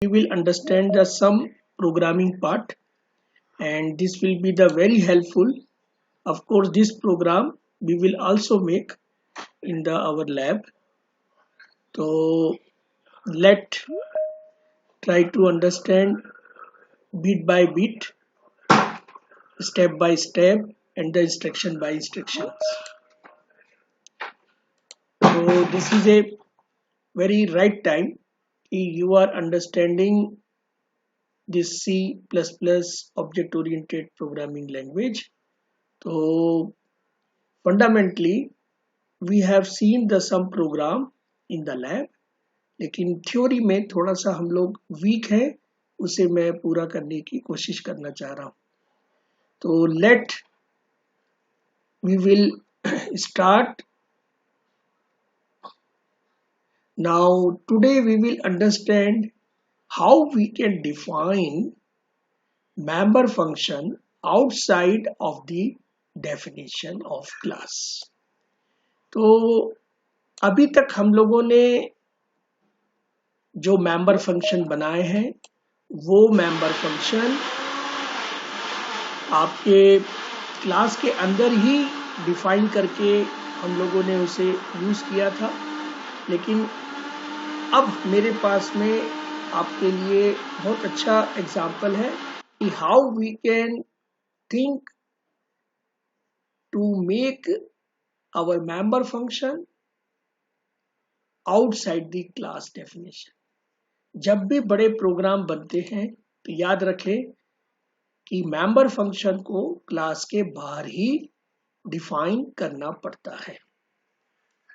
we will understand the some programming part, and this will be the very helpful. Of course, this program we will also make in the our lab. So let try to understand bit by bit, step by step, and the instruction by instructions. So this is a very right time you are understanding this C++ object oriented programming language. So fundamentally we have seen the some program in the lab, लेकिन theory में थोड़ा सा हम लोग week है, उसे मैं पूरा करने की कोशिश करना चाह रहा हूं. तो let we will start. Now today we will understand how we can define member function outside of the definition of class. तो अभी तक हम लोगों ने जो मेंबर फंक्शन बनाए हैं वो मेंबर फंक्शन आपके क्लास के अंदर ही डिफाइन करके हम लोगों ने उसे यूज किया था, लेकिन अब मेरे पास में आपके लिए बहुत अच्छा एग्जाम्पल है कि how we can think to make our member function outside the class definition. जब भी बड़े प्रोग्राम बनते हैं तो याद रखें कि मेंबर फंक्शन को क्लास के बाहर ही डिफाइन करना पड़ता है.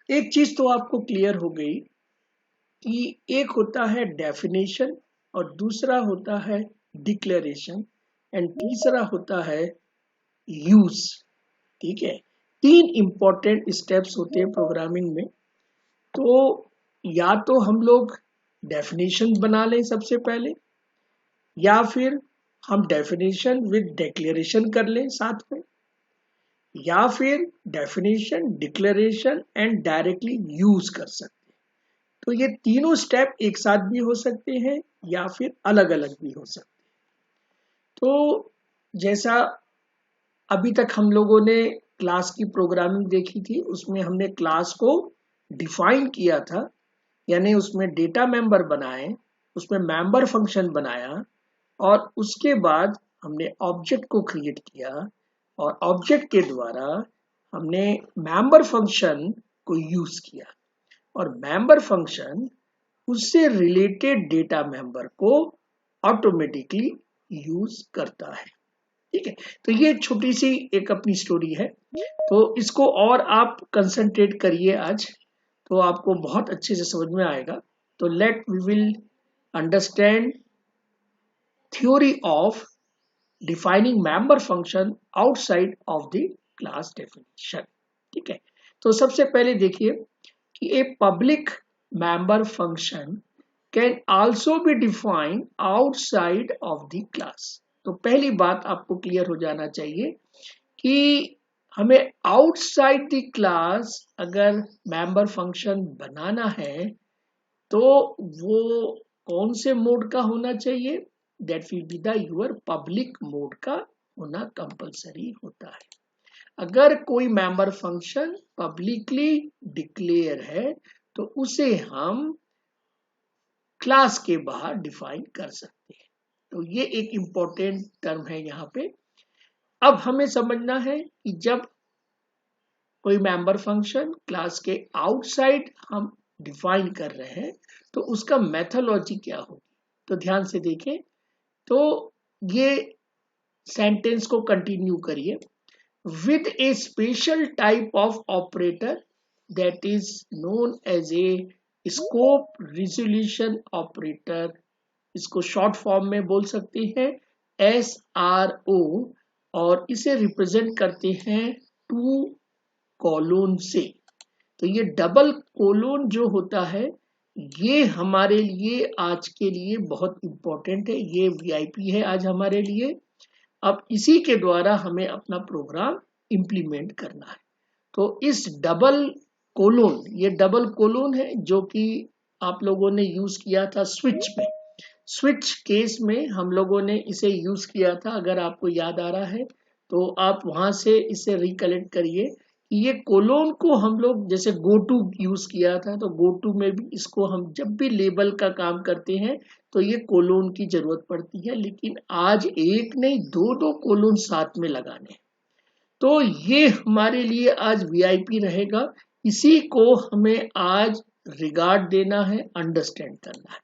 एक चीज तो आपको क्लियर हो गई कि एक होता है डेफिनेशन और दूसरा होता है डिक्लेरेशन एंड तीसरा होता है यूज. ठीक है, तीन इंपॉर्टेंट स्टेप्स होते हैं प्रोग्रामिंग में. तो या तो हम लोग डेफिनेशन बना लें सबसे पहले, या फिर हम डेफिनेशन विद डिक्लेरेशन कर लें साथ में, या फिर definition declaration and directly use कर सकते हैं. तो ये तीनों स्टेप एक साथ भी हो सकते हैं या फिर अलग अलग भी हो सकते हैं. तो जैसा अभी तक हम लोगों ने क्लास की प्रोग्रामिंग देखी थी, उसमें हमने क्लास को डिफाइन किया था, यानी उसमें डेटा मेंबर बनाए, उसमें मेंबर फंक्शन बनाया और उसके बाद हमने ऑब्जेक्ट को क्रिएट किया और ऑब्जेक्ट के द्वारा हमने मेंबर फंक्शन को यूज किया और मेंबर फंक्शन उससे रिलेटेड डेटा मेंबर को ऑटोमेटिकली यूज करता है. ठीक है, तो ये छोटी सी एक अपनी स्टोरी है. तो इसको और आप कंसंट्रेट करिए आज, तो आपको बहुत अच्छे से समझ में आएगा. तो let we will understand theory of defining member function outside of the class definition. ठीक है, तो सबसे पहले देखिए कि a public member function can also be defined outside of the class. तो पहली बात आपको क्लियर हो जाना चाहिए कि हमें आउटसाइड द क्लास अगर मेंबर फंक्शन बनाना है तो वो कौन से मोड का होना चाहिए? That will be the your public mode का होना कंपलसरी होता है. अगर कोई मेंबर फंक्शन पब्लिकली डिक्लेयर है तो उसे हम क्लास के बाहर डिफाइन कर सकते हैं. तो ये एक इंपॉर्टेंट टर्म है यहाँ पे. अब हमें समझना है कि जब कोई मेंबर फंक्शन क्लास के आउटसाइड हम डिफाइन कर रहे हैं तो उसका मेथोलॉजी क्या होगी. तो ध्यान से देखें, तो ये सेंटेंस को कंटिन्यू करिए. With a special type of operator that is known as a scope resolution operator. इसको शॉर्ट फॉर्म में बोल सकते हैं SRO, और इसे रिप्रेजेंट करते हैं 2 कोलोन से. तो ये डबल कोलोन जो होता है ये हमारे लिए आज के लिए बहुत इंपॉर्टेंट है, ये VIP है आज हमारे लिए. अब इसी के द्वारा हमें अपना प्रोग्राम इंप्लीमेंट करना है. तो इस डबल कोलोन, ये डबल कोलोन है जो कि आप लोगों ने यूज किया था स्विच में. स्विच केस में हम लोगों ने इसे यूज किया था, अगर आपको याद आ रहा है तो आप वहां से इसे रिकलेक्ट करिए कि ये कोलोन को हम लोग जैसे गो टू यूज किया था, तो गो टू में भी इसको हम जब भी लेबल का काम करते हैं तो ये कोलोन की जरूरत पड़ती है, लेकिन आज एक नहीं दो दो कोलोन साथ में लगाने, तो ये हमारे लिए आज वीआईपी रहेगा। इसी को हमें आज रिगार्ड देना है, अंडरस्टैंड करना है।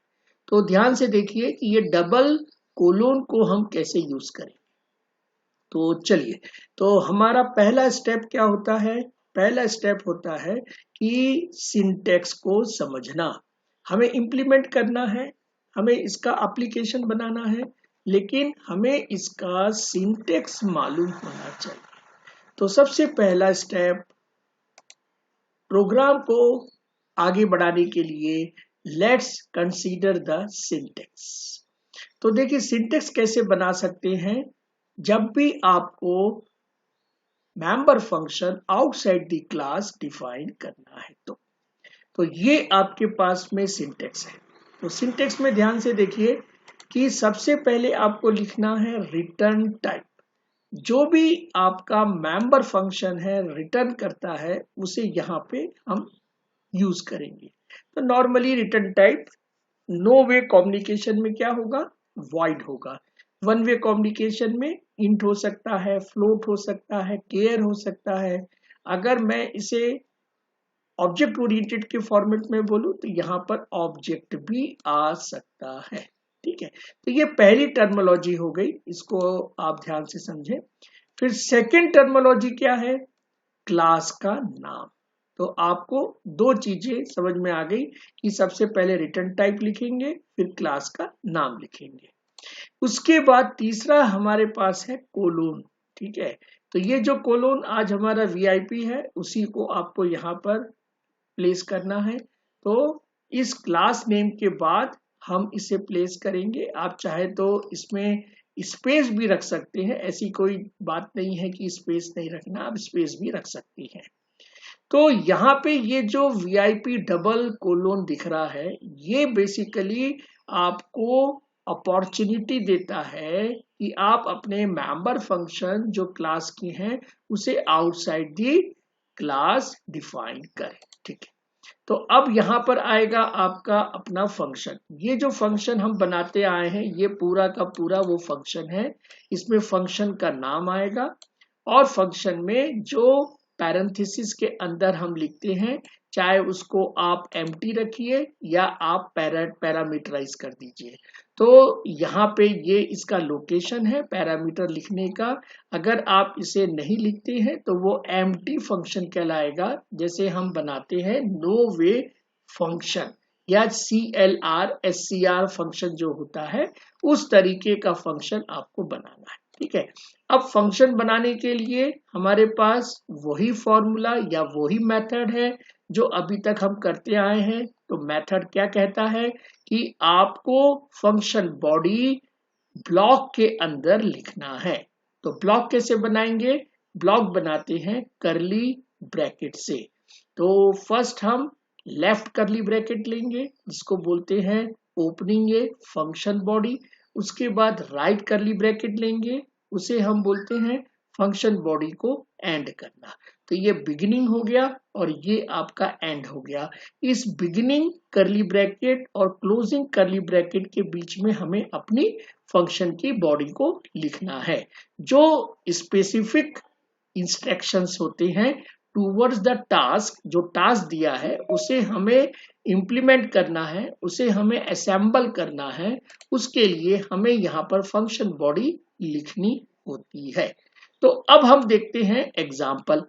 तो ध्यान से देखिए कि ये डबल कोलोन को हम कैसे यूज करें। तो चलिए, तो हमारा पहला स्टेप क्या होता है? पहला स्टेप होता है कि सिंटेक्स को समझना, हमें इंप्लीमेंट करना है, हमें इसका एप्लीकेशन बनाना है, लेकिन हमें इसका सिंटेक्स मालूम होना चाहिए। तो सबसे पहला स्टेप प्रोग्राम को आगे बढ़ाने के लिए, लेट्स कंसीडर द सिंटेक्स। तो देखिए सिंटेक्स कैसे बना सकते हैं। जब भी आपको member function outside the class define करना है तो ये आपके पास में सिंटेक्स है। तो सिंटेक्स में ध्यान से देखिए कि सबसे पहले आपको लिखना है रिटर्न टाइप। जो भी आपका मेंबर फंक्शन है रिटर्न करता है उसे यहाँ पे हम यूज करेंगे। तो normally return type no way communication में क्या होगा? वॉइड होगा। वन वे कम्युनिकेशन में इंट हो सकता है, फ्लोट हो सकता है, केयर हो सकता है। अगर मैं इसे ऑब्जेक्ट ओरिएंटेड के फॉर्मेट में बोलूं तो यहाँ पर ऑब्जेक्ट भी आ सकता है। ठीक है, तो ये पहली टर्मिनोलॉजी हो गई, इसको आप ध्यान से समझें। फिर सेकंड टर्मिनोलॉजी क्या है? क्लास का नाम। तो आपको दो चीजें समझ में आ गई कि सबसे पहले रिटर्न टाइप लिखेंगे, फिर क्लास का नाम लिखेंगे। उसके बाद तीसरा हमारे पास है कोलोन। ठीक है, तो ये जो कोलोन आज हमारा वीआईपी है उसी को आपको यहाँ पर प्लेस करना है। तो इस क्लास नेम के बाद हम इसे प्लेस करेंगे। आप चाहे तो इसमें स्पेस भी रख सकते हैं, ऐसी कोई बात नहीं है कि स्पेस नहीं रखना, आप स्पेस भी रख सकती हैं। तो यहाँ पे ये जो वीआईपी डबल कोलोन दिख रहा है ये बेसिकली आपको अपॉर्चुनिटी देता है कि आप अपने मेंबर फंक्शन जो क्लास की हैं उसे आउटसाइड दी क्लास डिफाइन करें। ठीक है, तो अब यहाँ पर आएगा आपका अपना फंक्शन। ये जो फंक्शन हम बनाते आए हैं ये पूरा का पूरा वो फंक्शन है। इसमें फंक्शन का नाम आएगा और फंक्शन में जो पैरेंथेसिस के अंदर हम लिखते हैं, चाहे उसको आप एम्प्टी रखिए या आप पैरामीटराइज कर दीजिए। तो यहाँ पे ये इसका लोकेशन है पैरामीटर लिखने का। अगर आप इसे नहीं लिखते हैं तो वो एम्प्टी फंक्शन कहलाएगा, जैसे हम बनाते हैं नो वे फंक्शन या CLR फंक्शन जो होता है उस तरीके का फंक्शन आपको बनाना है। ठीक है, अब फंक्शन बनाने के लिए हमारे पास वही फॉर्मूला या वही मेथड है जो अभी तक हम करते आए हैं। तो मेथड क्या कहता है कि आपको फंक्शन बॉडी ब्लॉक के अंदर लिखना है। तो ब्लॉक कैसे बनाएंगे? ब्लॉक बनाते हैं करली ब्रैकेट से। तो फर्स्ट हम लेफ्ट करली ब्रैकेट लेंगे जिसको बोलते हैं ओपनिंग ए फंक्शन बॉडी। उसके बाद राइट करली ब्रैकेट लेंगे, उसे हम बोलते हैं फंक्शन बॉडी को एंड करना। तो ये बिगिनिंग हो गया और ये आपका एंड हो गया। इस बिगिनिंग करली ब्रैकेट और क्लोजिंग करली ब्रैकेट के बीच में हमें अपनी फंक्शन की बॉडी को लिखना है। जो स्पेसिफिक इंस्ट्रक्शंस होते हैं टूवर्ड्स द टास्क, जो टास्क दिया है उसे हमें इंप्लीमेंट करना है, उसे हमें असेंबल करना है, उसके लिए हमें यहाँ पर फंक्शन बॉडी लिखनी होती है। तो अब हम देखते हैं एग्जाम्पल।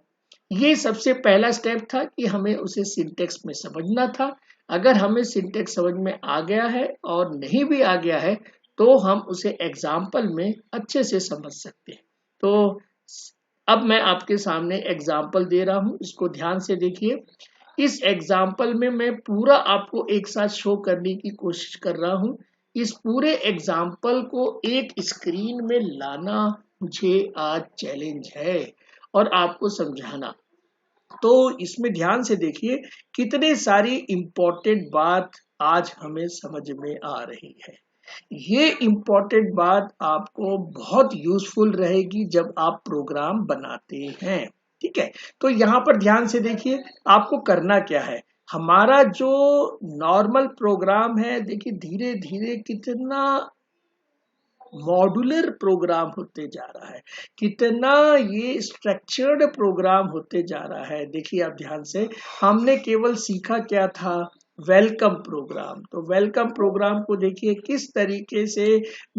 ये सबसे पहला स्टेप था कि हमें उसे सिंटेक्स में समझना था। अगर हमें सिंटेक्स समझ में आ गया है और नहीं भी आ गया है तो हम उसे एग्जाम्पल में अच्छे से समझ सकते हैं। तो अब मैं आपके सामने एग्जाम्पल दे रहा हूं, इसको ध्यान से देखिए। इस एग्जाम्पल में मैं पूरा आपको एक साथ शो करने की कोशिश कर रहा हूं। इस पूरे एग्जाम्पल को एक स्क्रीन में लाना मुझे आज चैलेंज है और आपको समझाना। तो इसमें ध्यान से देखिए कितने सारी इंपॉर्टेंट बात आज हमें समझ में आ रही है। ये इंपॉर्टेंट बात आपको बहुत यूजफुल रहेगी जब आप प्रोग्राम बनाते हैं। ठीक है, तो यहाँ पर ध्यान से देखिए आपको करना क्या है। हमारा जो नॉर्मल प्रोग्राम है, देखिए धीरे धीरे कितना मॉड्यूलर प्रोग्राम होते जा रहा है, कितना ये स्ट्रक्चर्ड प्रोग्राम होते जा रहा है। देखिए आप ध्यान से, हमने केवल सीखा क्या था, वेलकम प्रोग्राम। तो वेलकम प्रोग्राम को देखिए किस तरीके से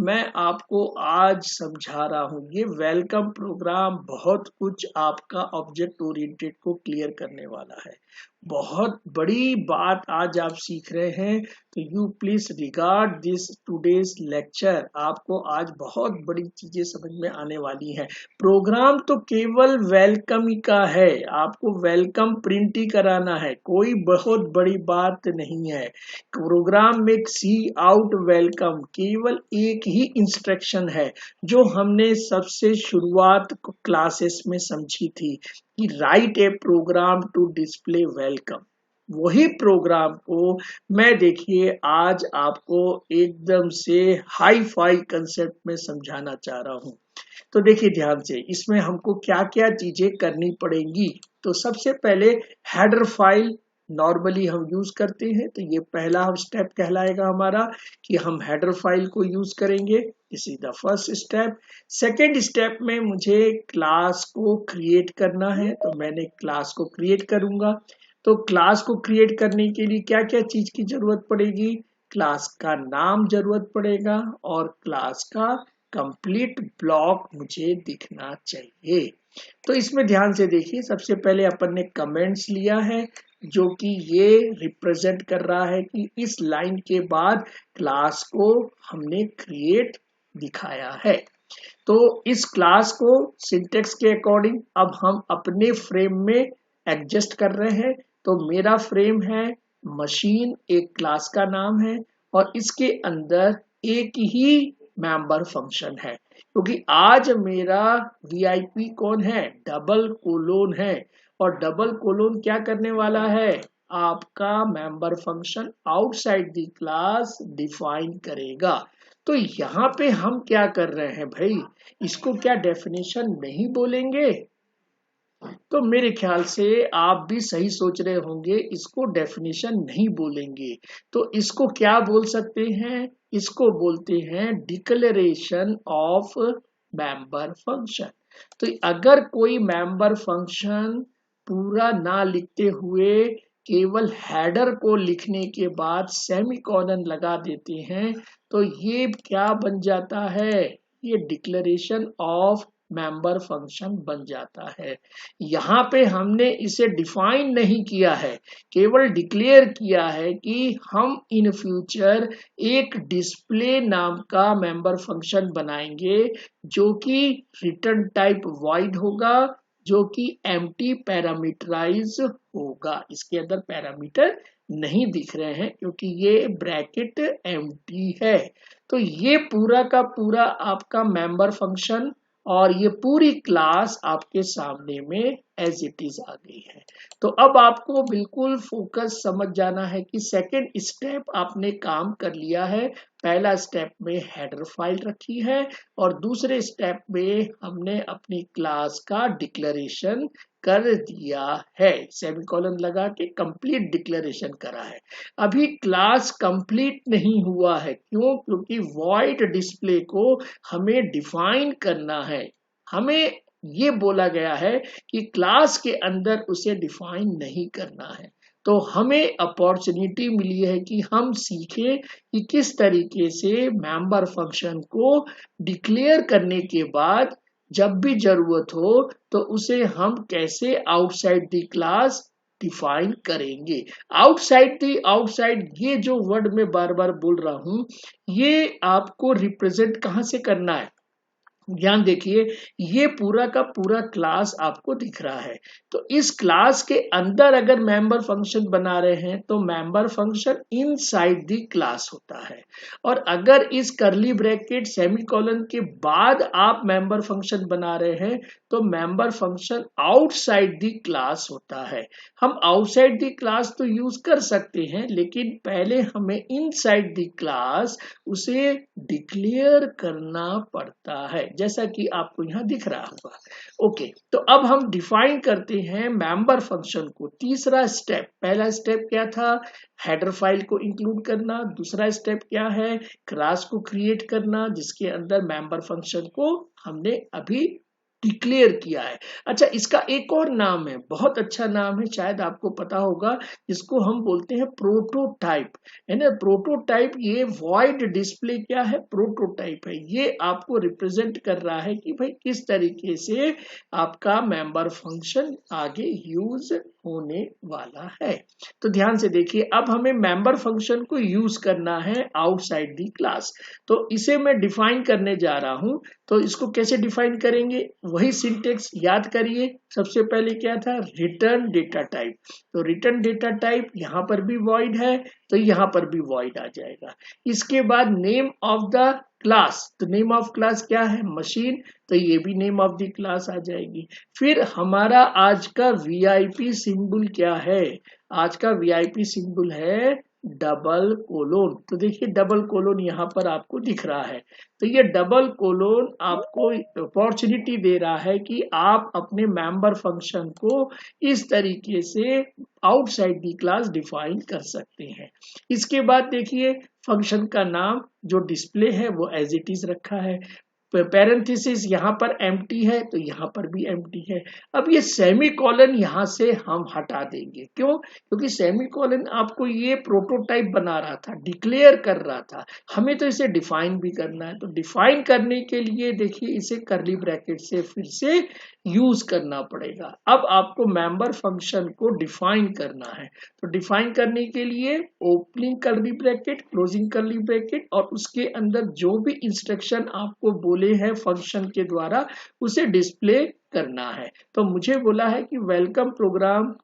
मैं आपको आज समझा रहा हूं। ये वेलकम प्रोग्राम बहुत कुछ आपका ऑब्जेक्ट ओरिएंटेड को क्लियर करने वाला है। बहुत बड़ी बात आज आप सीख रहे हैं, तो you please regard this today's lecture. आपको आज बहुत बड़ी चीजें समझ में आने वाली हैं। प्रोग्राम तो केवल वेलकम ही का है, आपको वेलकम प्रिंट ही कराना है, कोई बहुत बड़ी बात नहीं है। प्रोग्राम में सी आउट वेलकम केवल एक ही इंस्ट्रक्शन है जो हमने सबसे शुरुआत क्लासेस में समझी थी कि write a program to display welcome. वही प्रोग्राम को मैं देखिए आज आपको एकदम से हाई फाई कंसेप्ट में समझाना चाह रहा हूं। तो देखिए ध्यान से, इसमें हमको क्या क्या चीजें करनी पड़ेंगी। तो सबसे पहले हेडर फाइल नॉर्मली हम यूज करते हैं, तो ये पहला स्टेप कहलाएगा हमारा कि हम हेडर फाइल को यूज करेंगे। This is the first step. Second step में मुझे क्लास को क्रिएट करना है, तो मैंने क्लास को क्रिएट करूंगा। तो क्लास को क्रिएट करने के लिए क्या क्या चीज की जरूरत पड़ेगी, क्लास का नाम जरूरत पड़ेगा और क्लास का कंप्लीट ब्लॉक मुझे दिखना चाहिए। तो इसमें ध्यान से देखिए, सबसे पहले अपन ने कमेंट्स लिया है जो कि ये रिप्रेजेंट कर रहा है कि इस लाइन के बाद क्लास को हमने क्रिएट दिखाया है। तो इस क्लास को सिंटेक्स के अकॉर्डिंग अब हम अपने फ्रेम में एडजस्ट कर रहे हैं। तो मेरा फ्रेम है मशीन, एक क्लास का नाम है और इसके अंदर एक ही मेंबर फंक्शन है, क्योंकि आज मेरा वीआईपी कौन है, डबल कोलोन है। और डबल कोलोन क्या करने वाला है, आपका member function outside the class define करेगा। तो यहाँ पे हम क्या कर रहे हैं भाई, इसको क्या डेफिनेशन नहीं बोलेंगे। तो मेरे ख्याल से आप भी सही सोच रहे होंगे, इसको डेफिनेशन नहीं बोलेंगे। तो इसको क्या बोल सकते हैं, इसको बोलते हैं डिक्लेरेशन ऑफ मेंबर फंक्शन। तो अगर कोई मेंबर फंक्शन पूरा ना लिखते हुए केवल हेडर को लिखने के बाद सेमीकोलन लगा देते हैं, तो ये क्या बन जाता है, ये डिक्लेरेशन ऑफ मेंबर फंक्शन बन जाता है। यहाँ पे हमने इसे डिफाइन नहीं किया है, केवल डिक्लेयर किया है कि हम इन फ्यूचर एक डिस्प्ले नाम का मेंबर फंक्शन बनाएंगे जो कि रिटर्न टाइप वॉइड होगा, जो कि एम्प्टी पैरामीटराइज होगा। इसके अंदर पैरामीटर नहीं दिख रहे हैं क्योंकि ये ब्रैकेट एम्प्टी है। तो ये पूरा का पूरा आपका मेंबर फंक्शन और ये पूरी क्लास आपके सामने में एज इट इज आ गई है। तो अब आपको बिल्कुल फोकस समझ जाना है कि सेकंड स्टेप आपने काम कर लिया है। पहला स्टेप में हेडर फाइल रखी है और दूसरे स्टेप में हमने अपनी क्लास का डिक्लेरेशन कर दिया है, सेमीकोलन लगा के कंप्लीट डिक्लेरेशन करा है। अभी क्लास कंप्लीट नहीं हुआ है, क्यों, क्योंकि वॉइड डिस्प्ले को हमें डिफाइन करना है। हमें ये बोला गया है कि क्लास के अंदर उसे डिफाइन नहीं करना है। तो हमें अपॉर्चुनिटी मिली है कि हम सीखें कि किस तरीके से मेंबर फंक्शन को डिक्लेयर करने के बाद जब भी जरूरत हो तो उसे हम कैसे आउटसाइड द क्लास डिफाइन करेंगे। आउटसाइड ये जो वर्ड मैं बार बार बोल रहा हूं, ये आपको रिप्रेजेंट कहां से करना है, ध्यान देखिए, ये पूरा का पूरा क्लास आपको दिख रहा है। तो इस क्लास के अंदर अगर मेंबर फंक्शन बना रहे हैं तो member function inside the class होता है, और अगर इस करली ब्रैकेट सेमीकोलन के बाद आप मेंबर फंक्शन बना रहे हैं तो member function outside the class होता है। हम आउटसाइड द क्लास तो यूज कर सकते हैं, लेकिन पहले हमें इनसाइड द क्लास उसे डिक्लेयर करना पड़ता है, जैसा कि आपको यहाँ दिख रहा होगा। ओके, तो अब हम डिफाइन करते हैं मेंबर फंक्शन को। तीसरा स्टेप, पहला स्टेप क्या था, हेडर फाइल को इंक्लूड करना। दूसरा स्टेप क्या है, क्लास को क्रिएट करना जिसके अंदर मेंबर फंक्शन को हमने अभी डिक्लेयर किया है। अच्छा, इसका एक और नाम है, बहुत अच्छा नाम है, शायद आपको पता होगा, जिसको हम बोलते हैं प्रोटोटाइप, है ना। प्रोटोटाइप, ये वॉइड डिस्प्ले क्या है, प्रोटोटाइप है। ये आपको रिप्रेजेंट कर रहा है कि भाई किस तरीके से आपका मेंबर फंक्शन आगे यूज होने वाला है। तो ध्यान से देखिए, अब हमें मेंबर फंक्शन को यूज करना है आउटसाइड दी क्लास। तो इसे मैं डिफाइन करने जा रहा हूं। तो इसको कैसे डिफाइन करेंगे, वही सिंटेक्स याद करिए। सबसे पहले क्या था, रिटर्न डेटा टाइप। तो रिटर्न डेटा टाइप यहाँ पर भी वॉइड है तो यहाँ पर भी वॉइड आ जाएगा। इसके बाद नेम ऑफ द क्लास, तो नेम ऑफ क्लास क्या है, मशीन, तो ये भी नेम ऑफ द क्लास आ जाएगी। फिर हमारा आज का वीआईपी सिंबल क्या है, आज का वीआईपी सिंबल है डबल कोलोन। तो देखिए डबल कोलोन यहाँ पर आपको दिख रहा है। तो ये डबल कोलोन आपको अपॉर्चुनिटी दे रहा है कि आप अपने मेंबर फंक्शन को इस तरीके से आउटसाइड दी क्लास डिफाइन कर सकते हैं। इसके बाद देखिए, फंक्शन का नाम जो डिस्प्ले है वो एज इट इज रखा है। पैरेंथेसिस यहाँ पर एम्प्टी है तो यहाँ पर भी एम्प्टी है। अब ये सेमीकोलन यहाँ से हम हटा देंगे, क्यों, क्योंकि सेमीकोलन आपको ये प्रोटोटाइप बना रहा था, डिक्लेयर कर रहा था, हमें तो इसे डिफाइन भी करना है। तो डिफाइन करने के लिए देखिए इसे करली ब्रैकेट से फिर से यूज करना पड़ेगा। अब आपको मेंबर फंक्शन को डिफाइन करना है। तो डिफाइन करने के लिए ओपनिंग करली ब्रैकेट, क्लोजिंग करली ब्रैकेट, और उसके अंदर जो भी इंस्ट्रक्शन आपको बोले हैं फंक्शन के द्वारा उसे डिस्प्ले करना है। तो मुझे बोला है कि वेलकम प्रोग्राम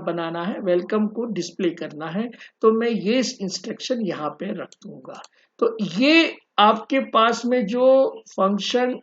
बनाना है, वेलकम को डिस्प्ले करना है, तो मैं ये इंस्ट्रक्शन यहाँ पे रख दूंगा। तो ये आपके पास में जो फंक्शन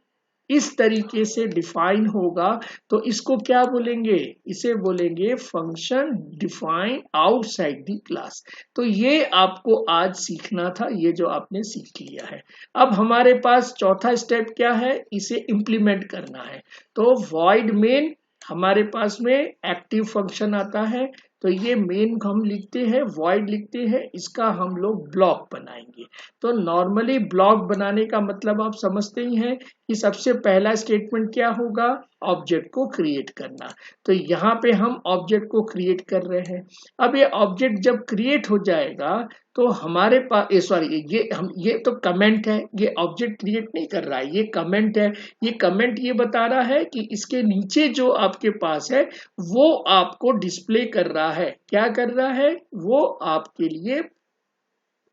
इस तरीके से डिफाइन होगा तो इसको क्या बोलेंगे, इसे बोलेंगे function define outside the class. तो ये आपको आज सीखना था, ये जो आपने सीख लिया है। अब हमारे पास चौथा स्टेप क्या है, इसे इंप्लीमेंट करना है। तो वॉइड मेन, हमारे पास में एक्टिव फंक्शन आता है, तो ये मेन हम लिखते हैं, वॉइड लिखते हैं, इसका हम लोग ब्लॉक बनाएंगे। तो नॉर्मली ब्लॉक बनाने का मतलब आप समझते ही हैं कि सबसे पहला स्टेटमेंट क्या होगा, ऑब्जेक्ट को क्रिएट करना। तो यहाँ पे हम ऑब्जेक्ट को क्रिएट कर रहे हैं। अब ये ऑब्जेक्ट जब क्रिएट हो जाएगा तो हमारे पास ये तो कमेंट है, ये ऑब्जेक्ट क्रिएट नहीं कर रहा है, ये कमेंट है। ये कमेंट ये बता रहा है कि इसके नीचे जो आपके पास है वो आपको डिस्प्ले कर रहा है, क्या कर रहा है, वो आपके लिए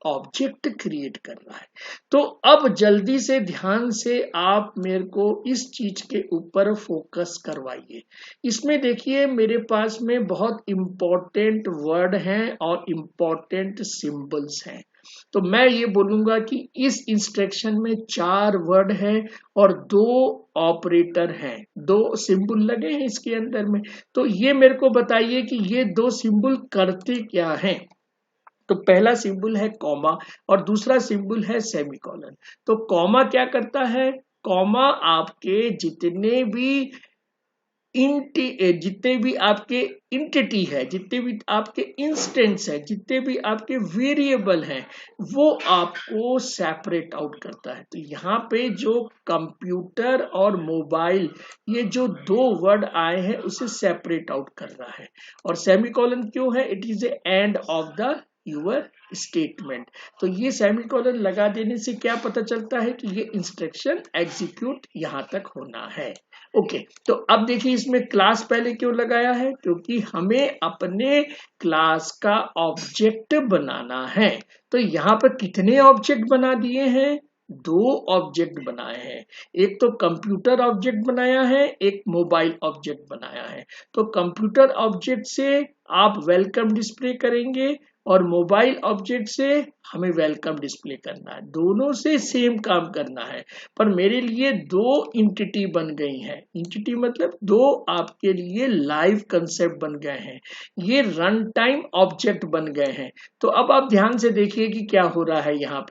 ऑब्जेक्ट क्रिएट कर रहा है। तो अब जल्दी से ध्यान से आप मेरे को इस चीज के ऊपर फोकस करवाइए। इसमें देखिए मेरे पास में बहुत इंपॉर्टेंट वर्ड हैं और इंपॉर्टेंट सिंबल्स हैं। तो मैं ये बोलूंगा कि इस इंस्ट्रक्शन में 4 वर्ड हैं और 2 ऑपरेटर हैं, 2 सिंबल लगे हैं इसके अंदर में। तो ये मेरे को बताइए कि ये 2 सिंबल करते क्या हैं। तो पहला सिंबल है कॉमा और दूसरा सिंबल है सेमीकोलन। तो कॉमा क्या करता है, कॉमा आपके जितने भी आपके इंटिटी है, जितने भी आपके इंस्टेंस है, जितने भी आपके वेरिएबल हैं, वो आपको सेपरेट आउट करता है। तो यहाँ पे जो कंप्यूटर और मोबाइल, ये जो 2 वर्ड आए हैं उसे सेपरेट आउट कर रहा है। और सेमीकोलन क्यों है, it is a end of the your statement. तो ये सेमीकोलन लगा देने से क्या पता चलता है कि ये इंस्ट्रक्शन एग्जीक्यूट यहां तक होना है। ओके, तो अब देखिए इसमें क्लास पहले क्यों लगाया है, क्योंकि हमें अपने क्लास का ऑब्जेक्ट बनाना है। तो यहाँ पर कितने ऑब्जेक्ट बना दिए हैं, दो ऑब्जेक्ट बनाए हैं, एक तो कंप्यूटर ऑब्जेक्ट बनाया है, एक मोबाइल ऑब्जेक्ट बनाया है। तो कंप्यूटर ऑब्जेक्ट से आप वेलकम डिस्प्ले करेंगे और मोबाइल ऑब्जेक्ट से हमें वेलकम डिस्प्ले करना है, दोनों से सेम काम करना है। पर मेरे लिए दो इंटिटी बन गई है, इंटिटी मतलब दो आपके लिए लाइव कंसेप्ट बन गए हैं, ये रन टाइम ऑब्जेक्ट बन गए हैं। तो अब आप ध्यान से देखिए कि क्या हो रहा है यहाँ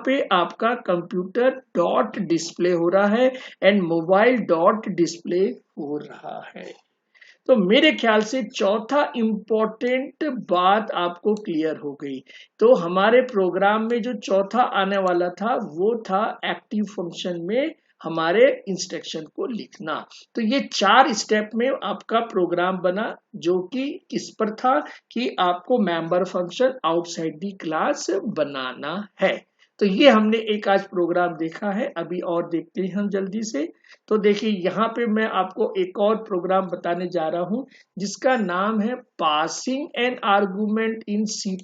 पे आपका कंप्यूटर डॉट डिस्प्ले हो रहा है एंड मोबाइल डॉट डिस्प्ले हो रहा है। तो मेरे ख्याल से चौथा इंपॉर्टेंट बात आपको क्लियर हो गई। तो हमारे प्रोग्राम में जो चौथा आने वाला था वो था एक्टिव फंक्शन में हमारे इंस्ट्रक्शन को लिखना। तो ये 4 स्टेप में आपका प्रोग्राम बना, जो कि किस पर था कि आपको member function outside the class बनाना है। तो ये हमने एक आज प्रोग्राम देखा है, अभी और देखते हैं हम जल्दी से। तो देखिए यहाँ पे मैं आपको एक और प्रोग्राम बताने जा रहा हूँ जिसका नाम है passing an argument in C++,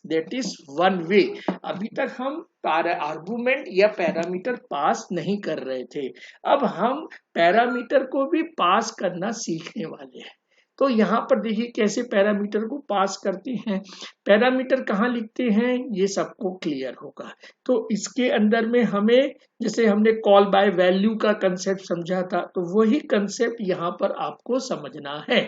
that is one way. अभी तक हम आर्गुमेंट या पैरामीटर पास नहीं कर रहे थे, अब हम पैरामीटर को भी पास करना सीखने वाले हैं। तो यहाँ पर देखिए कैसे पैरामीटर को पास करते हैं, पैरामीटर कहाँ लिखते हैं, ये सबको क्लियर होगा। तो इसके अंदर में हमें, जैसे हमने कॉल बाय वैल्यू का कंसेप्ट समझा था, तो वही कंसेप्ट यहाँ पर आपको समझना है।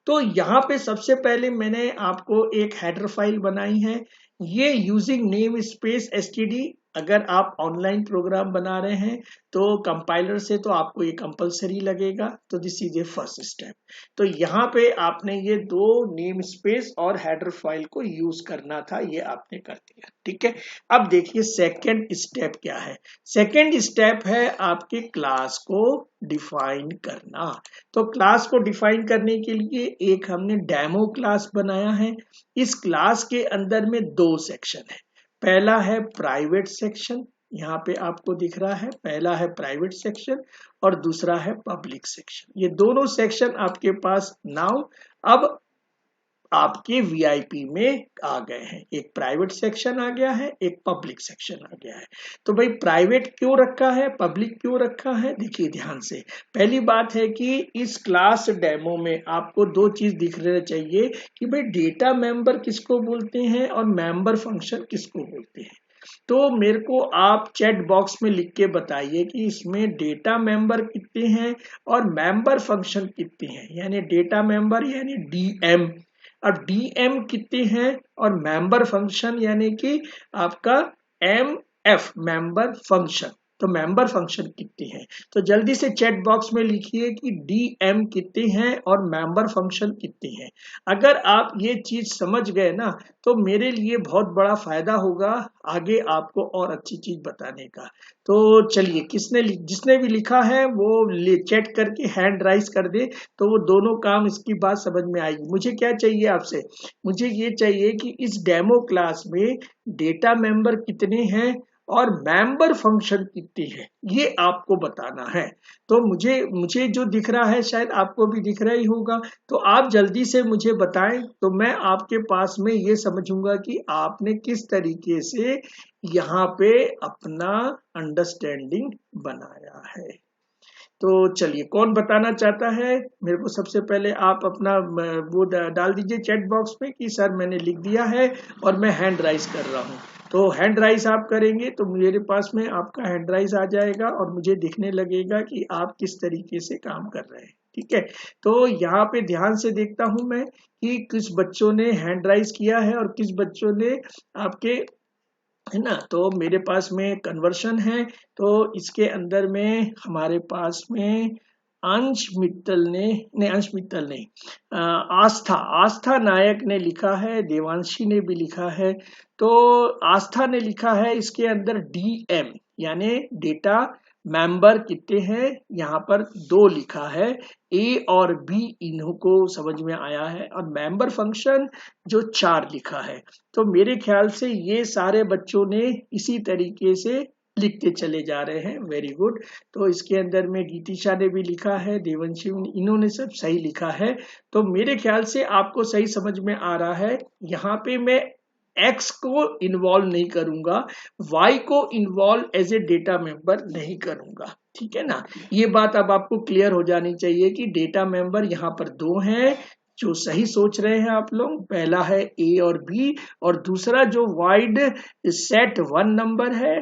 तो यहाँ पे सबसे पहले मैंने आपको एक हेडर फाइल बनाई है, ये यूजिंग नेम स्पेस std। अगर आप ऑनलाइन प्रोग्राम बना रहे हैं तो कंपाइलर से तो आपको ये कंपलसरी लगेगा, तो this is a first step. तो यहाँ पे आपने ये दो नेम स्पेस और हेडर फाइल को यूज करना था, ये आपने कर दिया, ठीक है। अब देखिए सेकेंड स्टेप क्या है। सेकेंड स्टेप है आपके क्लास को डिफाइन करना। तो क्लास को डिफाइन करने के लिए एक हमने डेमो क्लास बनाया है। इस क्लास के अंदर में दो सेक्शन है, पहला है प्राइवेट सेक्शन, यहाँ पे आपको दिख रहा है, पहला है प्राइवेट सेक्शन और दूसरा है पब्लिक सेक्शन। ये दोनों सेक्शन आपके पास नाउ अब आपके वीआईपी में आ गए हैं, एक प्राइवेट सेक्शन आ गया है, एक पब्लिक सेक्शन आ गया है। तो भाई प्राइवेट क्यों रखा है, पब्लिक क्यों रखा है, देखिए ध्यान से। पहली बात है कि इस क्लास डेमो में आपको दो चीज दिख रहे चाहिए कि भाई डेटा मेंबर किसको बोलते हैं और मेंबर फंक्शन किसको बोलते हैं। तो मेरे को आप चैट बॉक्स में लिख के बताइए कि इसमें डेटा मेंबर कितने हैं और मेंबर फंक्शन कितने हैं, यानी डेटा मेंबर यानी डीएम, अब डीएम कितने हैं और मेंबर फंक्शन यानी कि आपका एमएफ मेंबर फंक्शन, तो मेंबर फंक्शन कितने हैं। तो जल्दी से चैट बॉक्स में लिखिए कि डीएम कितने हैं और मेंबर फंक्शन कितने हैं। अगर आप ये चीज समझ गए ना तो मेरे लिए बहुत बड़ा फायदा होगा आगे आपको और अच्छी चीज बताने का। तो चलिए जिसने भी लिखा है वो चैट करके हैंड राइज कर दे, तो वो दोनों काम इसकी बात समझ में आएगी। मुझे क्या चाहिए आपसे, मुझे ये चाहिए कि इस डेमो क्लास में डेटा मेंबर कितने हैं और मेंबर फंक्शन कितनी है, ये आपको बताना है। तो मुझे जो दिख रहा है शायद आपको भी दिख रहा ही होगा, तो आप जल्दी से मुझे बताएं तो मैं आपके पास में ये समझूंगा कि आपने किस तरीके से यहाँ पे अपना अंडरस्टैंडिंग बनाया है। तो चलिए कौन बताना चाहता है मेरे को, सबसे पहले आप अपना वो डाल दीजिए चैट बॉक्स में कि सर मैंने लिख दिया है और मैं हैंड राइज कर रहा हूँ। तो हैंड राइज आप करेंगे तो मेरे पास में आपका हैंड राइज आ जाएगा और मुझे दिखने लगेगा कि आप किस तरीके से काम कर रहे हैं, ठीक है। तो यहाँ पे ध्यान से देखता हूं मैं कि किस बच्चों ने हैंड राइज किया है और किस बच्चों ने आपके, है ना। तो मेरे पास में कन्वर्शन है, तो इसके अंदर में हमारे पास में अंश मित्तल ने, नहीं अंश मित्तल नहीं, आस्था नायक ने लिखा है, देवांशी ने भी लिखा है। तो आस्था ने लिखा है इसके अंदर डीएम यानी डेटा मेंबर कितने हैं, यहाँ पर 2 लिखा है, ए और बी इनको समझ में आया है, और मेंबर फंक्शन जो 4 लिखा है। तो मेरे ख्याल से ये सारे बच्चों ने इसी तरीके से लिखते चले जा रहे हैं, वेरी गुड। तो इसके अंदर में गीतिशा ने भी लिखा है, देवंशी, इन्होंने सब सही लिखा है। तो मेरे ख्याल से आपको सही समझ में आ रहा है। यहाँ पे मैं x को इन्वॉल्व नहीं करूंगा, y को involve as a data member नहीं करूंगा। ठीक है ना, ये बात अब आपको क्लियर हो जानी चाहिए कि डेटा मेंबर यहाँ पर दो हैं जो सही सोच रहे हैं आप लोग। पहला है ए और बी, और दूसरा जो वाइड सेट 1 नंबर है,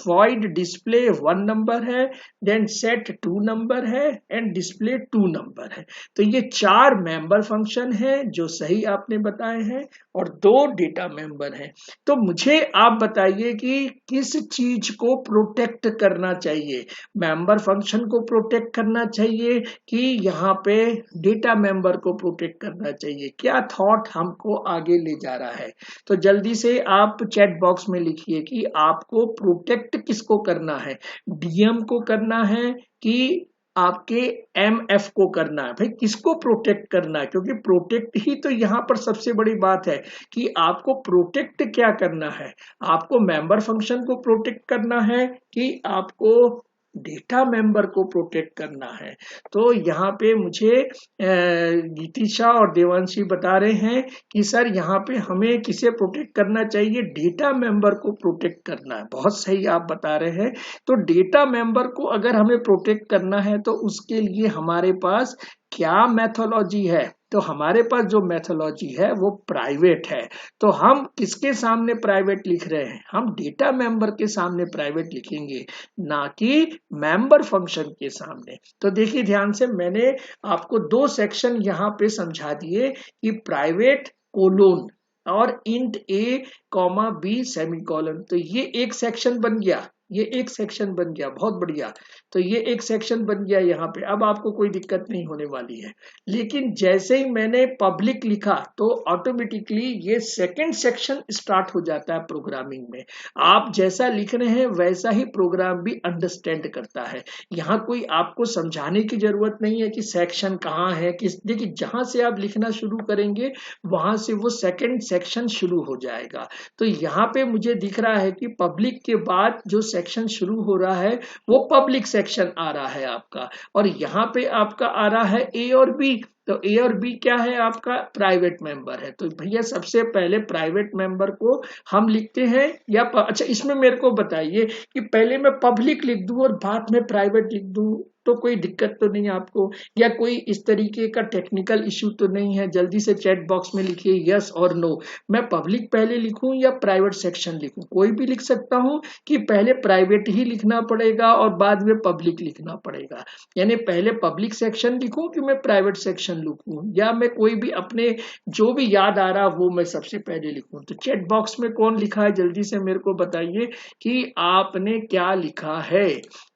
वाइड डिस्प्ले 1 नंबर है, देन सेट 2 नंबर है एंड डिस्प्ले 2 नंबर है। तो ये 4 मेंबर फंक्शन है जो सही आपने बताए हैं, और 2 डेटा मेंबर हैं। तो मुझे आप बताइए कि किस चीज को प्रोटेक्ट करना चाहिए, मेंबर फंक्शन को प्रोटेक्ट करना चाहिए कि यहाँ पे डेटा मेंबर को प्रोटेक्ट करना चाहिए? क्या थॉट हमको आगे ले जा रहा है? तो जल्दी से आप चैट बॉक्स में लिखिए कि आपको प्रोटेक्ट किसको करना है, डीएम को करना है कि आपके एमएफ को करना है? भाई किसको प्रोटेक्ट करना है, क्योंकि प्रोटेक्ट ही तो यहाँ पर सबसे बड़ी बात है कि आपको प्रोटेक्ट क्या करना है। आपको मेंबर फंक्शन को प्रोटेक्ट करना है कि आपको डेटा मेंबर को प्रोटेक्ट करना है? तो यहाँ पे मुझे गीतिशा और देवांशी बता रहे हैं कि सर यहाँ पे हमें किसे प्रोटेक्ट करना चाहिए, डेटा मेंबर को प्रोटेक्ट करना है। बहुत सही आप बता रहे हैं। तो डेटा मेंबर को अगर हमें प्रोटेक्ट करना है तो उसके लिए हमारे पास क्या मेथोलॉजी है? तो हमारे पास जो मेथोलॉजी है वो प्राइवेट है। तो हम किसके सामने प्राइवेट लिख रहे हैं? हम डेटा मेंबर के सामने प्राइवेट लिखेंगे, ना कि मेंबर फंक्शन के सामने। तो देखिए ध्यान से, मैंने आपको 2 सेक्शन यहाँ पे समझा दिए कि प्राइवेट कोलोन और इंट ए कॉमा बी सेमीकोलन। तो ये एक सेक्शन बन गया, ये एक सेक्शन बन गया, बहुत बढ़िया। तो ये एक सेक्शन बन गया यहाँ पे, अब आपको कोई दिक्कत नहीं होने वाली है। लेकिन जैसे ही मैंने पब्लिक लिखा तो ऑटोमेटिकली ये सेकंड सेक्शन स्टार्ट हो जाता है प्रोग्रामिंग में। आप जैसा लिख रहे हैं वैसा ही प्रोग्राम भी अंडरस्टैंड करता है। यहाँ कोई आपको समझाने की जरूरत नहीं है कि सेक्शन कहाँ है, किस। देखिए जहां से आप लिखना शुरू करेंगे वहां से वो सेकंड सेक्शन शुरू हो जाएगा। तो यहाँ पे मुझे दिख रहा है कि पब्लिक के बाद जो सेक्शन शुरू हो रहा है वो पब्लिक सेक्शन आ रहा है आपका, और यहाँ पे आपका आ रहा है ए और बी। तो ए और बी क्या है? आपका प्राइवेट मेंबर है। तो भैया सबसे पहले प्राइवेट मेंबर को हम लिखते हैं या अच्छा इसमें मेरे को बताइए कि पहले मैं पब्लिक लिख दूं और बाद में प्राइवेट लिख दूं तो कोई दिक्कत तो नहीं आपको, या कोई इस तरीके का टेक्निकल इश्यू तो नहीं है? जल्दी से चैट बॉक्स में लिखिए यस और नो। मैं पब्लिक पहले लिखूं या प्राइवेट सेक्शन लिखूं? कोई भी लिख सकता हूं कि पहले प्राइवेट ही लिखना पड़ेगा और बाद में पब्लिक लिखना पड़ेगा, यानी पहले पब्लिक सेक्शन लिखूं कि मैं प्राइवेट सेक्शन लिखूं, या मैं कोई भी अपने जो भी याद आ रहा वो मैं सबसे पहले लिखूं? तो चैट बॉक्स में कौन लिखा है जल्दी से मेरे को बताइए कि आपने क्या लिखा है।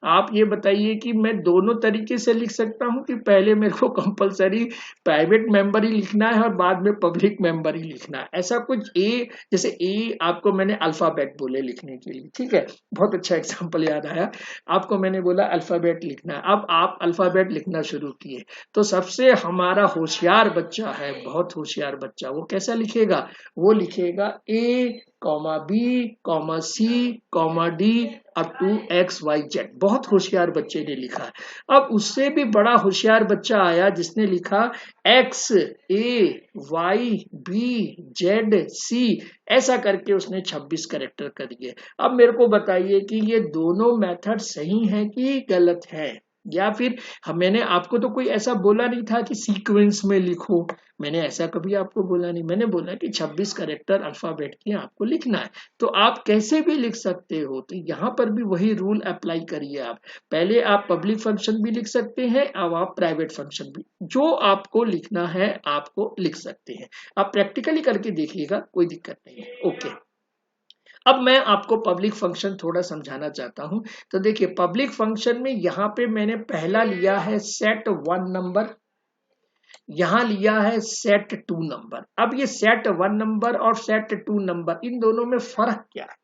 आप ये बताइए कि मैं दोनों तरीके से लिख सकता हूं कि पहले मेरे को कंपलसरी प्राइवेट मेंबर ही लिखना है और बाद में पब्लिक मेंबर ही लिखना है? ऐसा कुछ ए, जैसे ए आपको मैंने अल्फाबेट बोले लिखने के लिए, ठीक है, बहुत अच्छा एग्जांपल याद आया आपको, मैंने बोला अल्फाबेट लिखना है। अब आप अल्फाबेट लिखना शुरू किए तो सबसे हमारा होशियार बच्चा है, बहुत होशियार बच्चा, वो कैसा लिखेगा? वो लिखेगा A comma B comma C comma D up to X Y Z. बहुत होशियार बच्चे ने लिखा है। अब उससे भी बड़ा होशियार बच्चा आया जिसने लिखा एक्स ए वाई बी जेड सी, ऐसा करके उसने 26 कैरेक्टर कर दिए। अब मेरे को बताइए कि ये दोनों मेथड सही हैं कि गलत है? या फिर मैंने आपको तो कोई ऐसा बोला नहीं था कि सीक्वेंस में लिखो, मैंने ऐसा कभी आपको बोला नहीं। मैंने बोला कि 26 कैरेक्टर अल्फाबेट के आपको लिखना है, तो आप कैसे भी लिख सकते हो। तो यहाँ पर भी वही रूल अप्लाई करिए आप। पहले आप पब्लिक फंक्शन भी लिख सकते हैं, अब आप प्राइवेट फंक्शन भी, जो आपको लिखना है आपको लिख सकते हैं। आप प्रैक्टिकली करके देखिएगा, कोई दिक्कत नहीं है। ओके, अब मैं आपको पब्लिक फंक्शन थोड़ा समझाना चाहता हूं। तो देखिए पब्लिक फंक्शन में यहाँ पे मैंने पहला लिया है सेट 1 नंबर, यहां लिया है सेट 2 नंबर। अब ये सेट 1 नंबर और सेट 2 नंबर, इन दोनों में फर्क क्या है?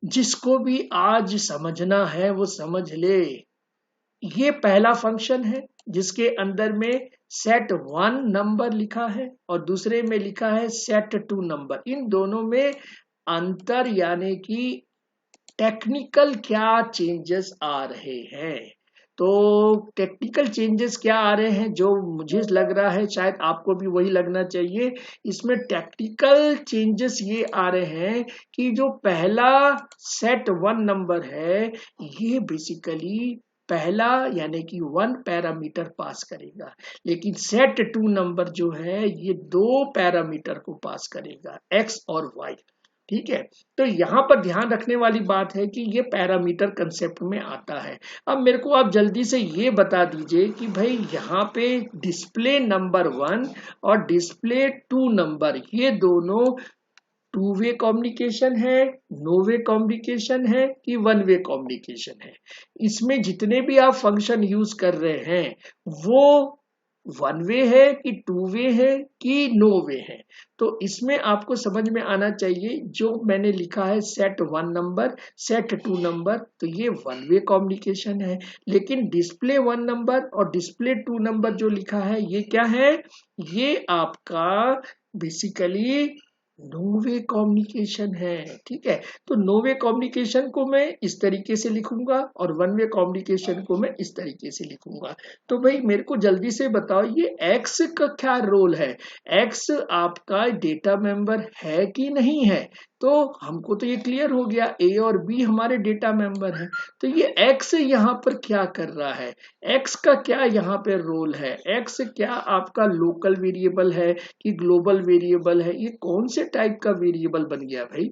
जिसको भी आज समझना है वो समझ ले। ये पहला फंक्शन है जिसके अंदर में सेट 1 नंबर लिखा है और दूसरे में लिखा है सेट 2 नंबर। इन दोनों में अंतर यानी कि टेक्निकल क्या चेंजेस आ रहे हैं? तो टेक्निकल चेंजेस क्या आ रहे हैं, जो मुझे लग रहा है शायद आपको भी वही लगना चाहिए, इसमें टेक्निकल चेंजेस ये आ रहे हैं कि जो पहला सेट 1 नंबर है ये बेसिकली पहला यानी कि 1 पैरामीटर पास करेगा, लेकिन सेट 2 नंबर जो है ये 2 पैरामीटर को पास करेगा, x और y। ठीक है, तो यहाँ पर ध्यान रखने वाली बात है कि ये पैरामीटर कंसेप्ट में आता है। अब मेरे को आप जल्दी से ये बता दीजिए कि भाई यहाँ पे डिस्प्ले नंबर 1 और डिस्प्ले 2 नंबर ये दोनों 2 वे कम्युनिकेशन है, नो वे कम्युनिकेशन है कि 1 वे कम्युनिकेशन है। इसमें जितने भी आप फंक्शन यूज कर रहे हैं वो 1 वे है कि 2 वे है कि नो वे है। तो इसमें आपको समझ में आना चाहिए जो मैंने लिखा है सेट 1 नंबर सेट 2 नंबर, तो ये 1 वे कम्युनिकेशन है। लेकिन डिस्प्ले 1 नंबर और डिस्प्ले 2 नंबर जो लिखा है ये क्या है, ये आपका बेसिकली नो वे कम्युनिकेशन है। ठीक है, तो नो वे कम्युनिकेशन को मैं इस तरीके से लिखूंगा और 1 वे कम्युनिकेशन को मैं इस तरीके से लिखूंगा। तो भाई मेरे को जल्दी से बताओ ये x का क्या रोल है, x आपका डेटा मेंबर है कि नहीं है। तो हमको तो ये क्लियर हो गया a और b हमारे डेटा मेंबर हैं। तो ये x यहाँ पर क्या कर रहा है, x का क्या यहाँ पे रोल है, x क्या आपका लोकल वेरिएबल है कि ग्लोबल वेरिएबल है, ये कौन से टाइप का वेरिएबल बन गया भाई।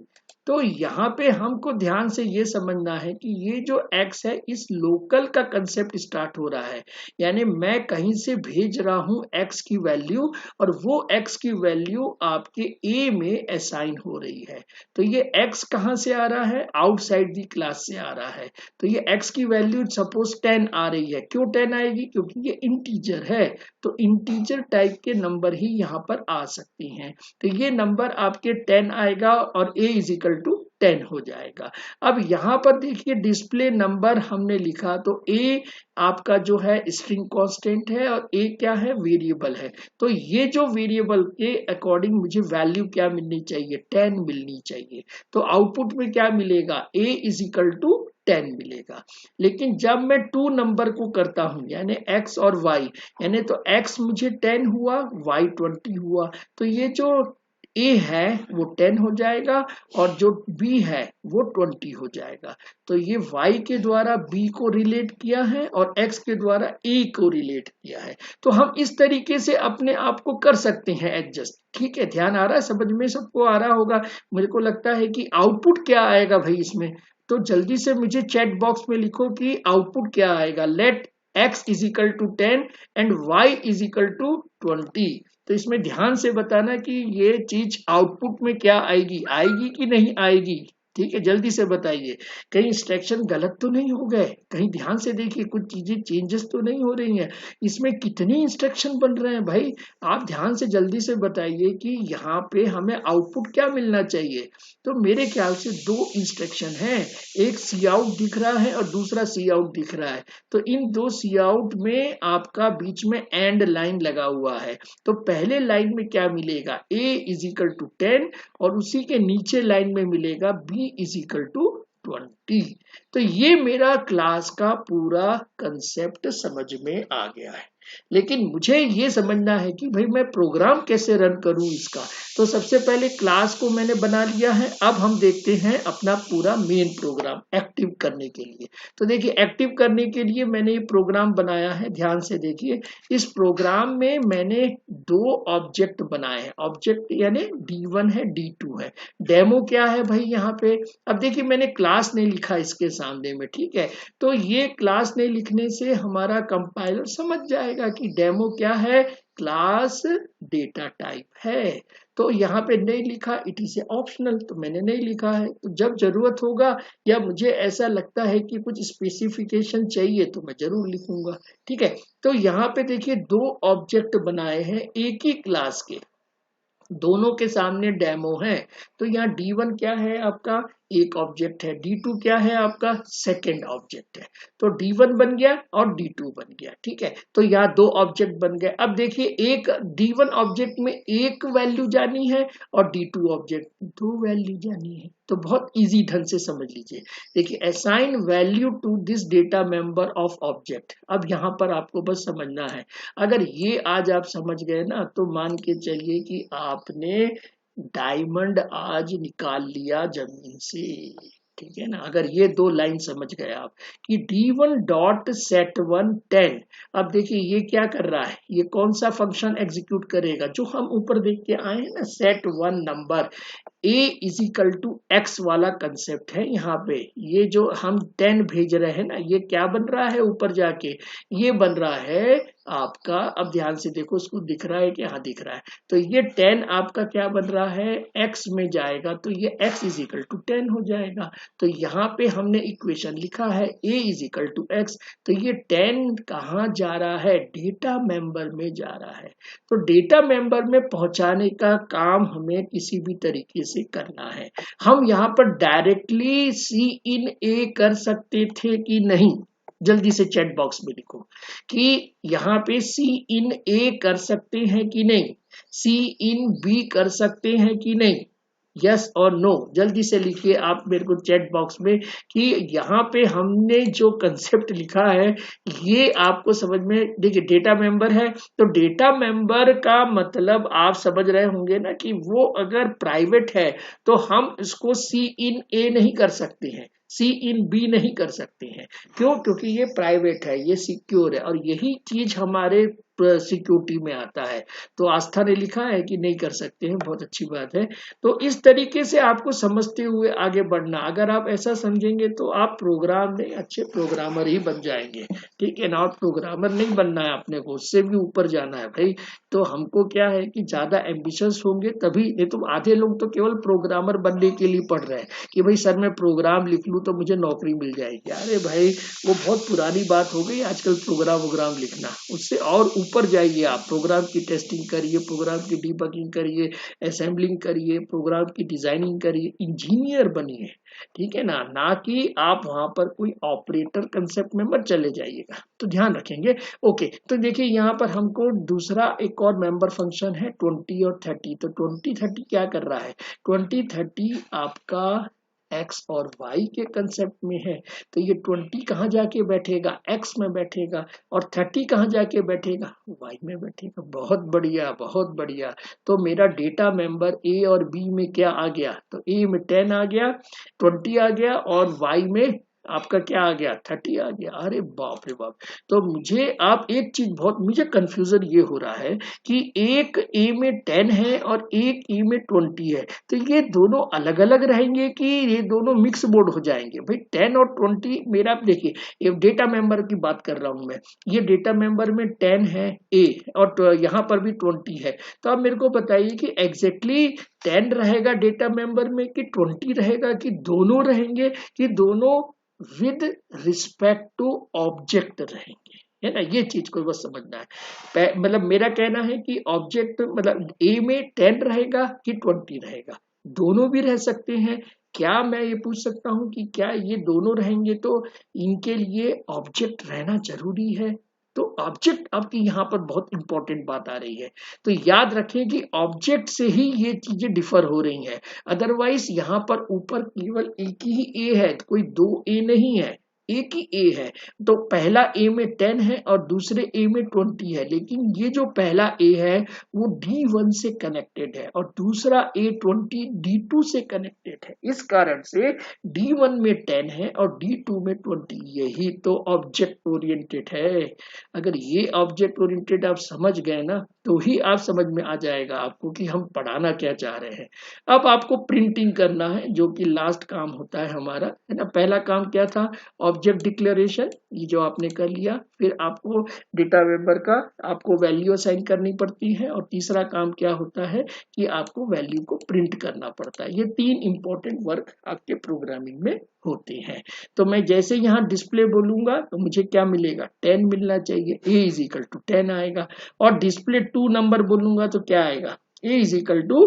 तो यहाँ पे हमको ध्यान से ये समझना है कि ये जो x है इस लोकल का कंसेप्ट स्टार्ट हो रहा है, यानी मैं कहीं से भेज रहा हूं x की वैल्यू और वो x की वैल्यू आपके a में असाइन हो रही है। तो ये x कहाँ से आ रहा है, आउटसाइड दी क्लास से आ रहा है। तो ये x की वैल्यू सपोज 10 आ रही है, क्यों 10 आएगी, क्योंकि ये इंटीजर है। तो इंटीजर टाइप के नंबर ही यहाँ पर आ सकती हैं। तो ये नंबर आपके 10 आएगा और a इज इक्वल टू 10 हो जाएगा। अब यहाँ पर देखिए डिस्प्ले नंबर हमने लिखा, तो a आपका जो है स्ट्रिंग कांस्टेंट है और a क्या है, वेरिएबल है। तो ये जो वेरिएबल के अकॉर्डिंग मुझे वैल्यू क्या मिलनी चाहिए, 10 मिलनी चाहिए। तो आउटपुट में क्या मिलेगा, a इज इक्वल टू 10 मिलेगा। लेकिन जब मैं 2 नंबर को करता हूं यानी x और y, यानी तो x मुझे 10 हुआ, y 20 हुआ, तो ये जो a है वो 10 हो जाएगा और जो b है वो 20 हो जाएगा। तो ये y के द्वारा b को रिलेट किया है और x के द्वारा a को रिलेट किया है। तो हम इस तरीके से अपने आप को कर सकते हैं एडजस्ट। ठीक है, ध्यान आ रहा है, समझ में सबको आ रहा होगा। मेरे को लगता है कि आउटपुट क्या आएगा भाई इसमें, तो जल्दी से मुझे चैट बॉक्स में लिखो कि आउटपुट क्या आएगा। Let x is equal to 10 and y is equal to 20। तो इसमें ध्यान से बताना कि ये चीज आउटपुट में क्या आएगी, आएगी कि नहीं आएगी। ठीक है, जल्दी से बताइए, कहीं इंस्ट्रक्शन गलत तो नहीं हो गए, कहीं ध्यान से देखिए कुछ चीजें चेंजेस तो नहीं हो रही हैं। इसमें कितने इंस्ट्रक्शन बन रहे हैं भाई, आप ध्यान से जल्दी से बताइए कि यहाँ पे हमें आउटपुट क्या मिलना चाहिए। तो मेरे ख्याल से 2 इंस्ट्रक्शन है, एक सी आउट दिख रहा है और दूसरा सी आउट दिख रहा है। तो इन 2 सी आउट में आपका बीच में एंड लाइन लगा हुआ है। तो पहले लाइन में क्या मिलेगा, a इज इक्वल टू 10 और उसी के नीचे लाइन में मिलेगा b इज इक्वल टू 20। तो ये मेरा क्लास का पूरा कंसेप्ट समझ में आ गया है। लेकिन मुझे ये समझना है कि भाई मैं प्रोग्राम कैसे रन करूं इसका। तो सबसे पहले क्लास को मैंने बना लिया है, अब हम देखते हैं अपना पूरा मेन प्रोग्राम एक्टिव करने के लिए। तो देखिए एक्टिव करने के लिए मैंने ये प्रोग्राम बनाया है, ध्यान से देखिए। इस प्रोग्राम में मैंने 2 ऑब्जेक्ट बनाए हैं, ऑब्जेक्ट यानी D1 है D2 है। डेमो क्या है भाई यहाँ पे, अब देखिए मैंने क्लास नहीं लिखा इसके सामने में। ठीक है, तो ये क्लास नहीं लिखने से हमारा कंपाइलर समझ जाएगा कि डेमो क्या है, क्लास डेटा टाइप है। तो यहाँ पे नहीं लिखा, इट इज ऑप्शनल, तो मैंने नहीं लिखा है। तो जब जरूरत होगा या मुझे ऐसा लगता है कि कुछ स्पेसिफिकेशन चाहिए तो मैं जरूर लिखूंगा। ठीक है, तो यहाँ पे देखिए 2 ऑब्जेक्ट बनाए हैं एक ही क्लास के, दोनों के सामने डेमो है। तो यहाँ D1 क्या है आपका, एक ऑब्जेक्ट है, D2 क्या है आपका सेकंड ऑब्जेक्ट है, तो D1 बन गया और D2 बन गया। ठीक है, तो यहाँ दो ऑब्जेक्ट बन गए। अब देखिए एक D1 ऑब्जेक्ट में एक वैल्यू जानी है और D2 ऑब्जेक्ट दो वैल्यू जानी है, तो बहुत इजी ढंग से समझ लीजिए। देखिए assign value to this data member of object, अब यहाँ पर आपको बस समझना है। अगर ये आज आप समझ गए ना तो मान के चलिए कि आपने डायमंड आज निकाल लिया जमीन से। ठीक है ना, अगर ये दो लाइन समझ गए आप कि D1 डॉट सेट 1 10। अब देखिए ये क्या कर रहा है, ये कौन सा फंक्शन एग्जीक्यूट करेगा जो हम ऊपर देख के आए हैं ना, set 1 number a is equal to x वाला कंसेप्ट है। यहाँ पे ये जो हम 10 भेज रहे हैं ना, ये क्या बन रहा है ऊपर जाके, ये बन रहा है आपका, अब ध्यान से देखो उसको दिख रहा है कि हाँ दिख रहा है, तो ये 10 आपका क्या बन रहा है x में जाएगा, तो ये x इज इक्वल टू 10 हो जाएगा। तो यहाँ पे हमने इक्वेशन लिखा है a is equal to x, तो ये 10 कहाँ जा रहा है, डेटा मेंबर में जा रहा है। तो डेटा मेंबर में पहुंचाने का काम हमें किसी भी तरीके से करना है। हम यहाँ पर डायरेक्टली सी इन ए कर सकते थे कि नहीं, जल्दी से चैट बॉक्स में लिखो कि यहाँ पे सी इन ए कर सकते हैं कि नहीं, सी इन बी कर सकते हैं कि नहीं, यस और नो जल्दी से लिखिए आप मेरे को चैट बॉक्स में कि यहाँ पे हमने जो कंसेप्ट लिखा है ये आपको समझ में। देखिए डेटा मेंबर है तो डेटा मेंबर का मतलब आप समझ रहे होंगे ना कि वो अगर प्राइवेट है तो हम इसको सी इन ए नहीं कर सकते हैं, सी इन बी नहीं कर सकते हैं। क्यों? क्योंकि ये प्राइवेट है, ये सिक्योर है, और यही चीज हमारे सिक्योरिटी में आता है। तो आस्था ने लिखा है कि नहीं कर सकते हैं, बहुत अच्छी बात है। तो इस तरीके से आपको समझते हुए आगे बढ़ना, अगर आप ऐसा समझेंगे तो आप प्रोग्राम में अच्छे प्रोग्रामर ही बन जाएंगे। ठीक है ना, और प्रोग्रामर नहीं बनना है अपने को, उससे भी ऊपर जाना है भाई। तो हमको क्या है कि ज्यादा एम्बिशियस होंगे तभी, नहीं तो आधे लोग तो केवल प्रोग्रामर बनने के लिए पढ़ रहे हैं कि भाई सर मैं प्रोग्राम लिख लूं तो मुझे नौकरी मिल जाएगी। अरे भाई वो बहुत पुरानी बात हो गई आजकल प्रोग्राम लिखना, उससे और ऊपर जाइए आप, प्रोग्राम की टेस्टिंग करिए, प्रोग्राम की डीबगिंग करिए, असेंबलिंग करिए, प्रोग्राम की डिजाइनिंग करिए, इंजीनियर बनिए। ठीक है ना, ना कि आप वहां पर कोई ऑपरेटर कंसेप्ट में मत चले जाइएगा। तो ध्यान रखेंगे। ओके, तो देखिए यहाँ पर हमको दूसरा एक और मेंबर फंक्शन है 20 और 30। तो 20-30 क्या कर रहा है, 20-30 आपका x और y के कंसेप्ट में है। तो ये 20 कहाँ जाके बैठेगा, x में बैठेगा, और 30 कहाँ जाके बैठेगा, y में बैठेगा। बहुत बढ़िया बहुत बढ़िया। तो मेरा डेटा मेंबर a और b में क्या आ गया, तो a में 10 आ गया, 20 आ गया, और y में आपका क्या आ गया, 30 आ गया। अरे बाप रे बाप। तो मुझे आप एक चीज, बहुत मुझे कंफ्यूजन ये हो रहा है कि एक ए में 10 है और एक ए में 20 है, तो ये दोनों अलग अलग रहेंगे कि ये दोनों मिक्स बोर्ड हो जाएंगे। भाई 10 और 20 मेरा, देखिए ये डेटा मेंबर की बात कर रहा हूं मैं, ये डेटा मेंबर में 10 है ए और यहाँ पर भी 20 है। तो आप मेरे को बताइए कि एग्जैक्टली 10 रहेगा डेटा मेंबर में कि 20 रहेगा, कि दोनों रहेंगे, कि दोनों विद रिस्पेक्ट टू ऑब्जेक्ट रहेंगे, है ना। ये चीज को बस समझना है। मतलब मेरा कहना है कि ऑब्जेक्ट मतलब ए में 10 रहेगा कि 20 रहेगा, दोनों भी रह सकते हैं। क्या मैं ये पूछ सकता हूं कि क्या ये दोनों रहेंगे तो इनके लिए ऑब्जेक्ट रहना जरूरी है। तो ऑब्जेक्ट आपकी यहाँ पर बहुत इंपॉर्टेंट बात आ रही है। तो याद रखें कि ऑब्जेक्ट से ही ये चीजें डिफर हो रही हैं, अदरवाइज यहाँ पर ऊपर केवल एक ही ए है, कोई दो ए नहीं है, एक ही ए है। तो पहला ए में 10 है और दूसरे ए में 20 है, लेकिन ये जो पहला ए है वो D1 से कनेक्टेड है और दूसरा A20 D2 से कनेक्टेड है। इस कारण से D1 में 10 है और D2 में 20। यही तो ऑब्जेक्ट ओरिएंटेड है। अगर ये ऑब्जेक्ट ओरिएंटेड आप समझ गए ना तो ही आप समझ में आ जाएगा आपको कि हम पढ़ाना क्या चाह रहे हैं। अब आपको प्रिंटिंग करना है, जो कि लास्ट काम होता है हमारा, है ना। पहला काम क्या था, ऑब्जेक्ट डिक्लेरेशन, ये जो आपने कर लिया। फिर आपको डेटा मेंबर का आपको वैल्यू असाइन करनी पड़ती है, और तीसरा काम क्या होता है कि आपको वैल्यू को प्रिंट करना पड़ता है। ये 3 इंपॉर्टेंट वर्क आपके प्रोग्रामिंग में होते हैं। तो मैं जैसे यहाँ डिस्प्ले बोलूंगा तो मुझे क्या मिलेगा, 10 मिलना चाहिए, a इज इक्वल टू 10 आएगा। और डिस्प्ले 2 नंबर बोलूंगा तो क्या आएगा, a इज इक्वल टू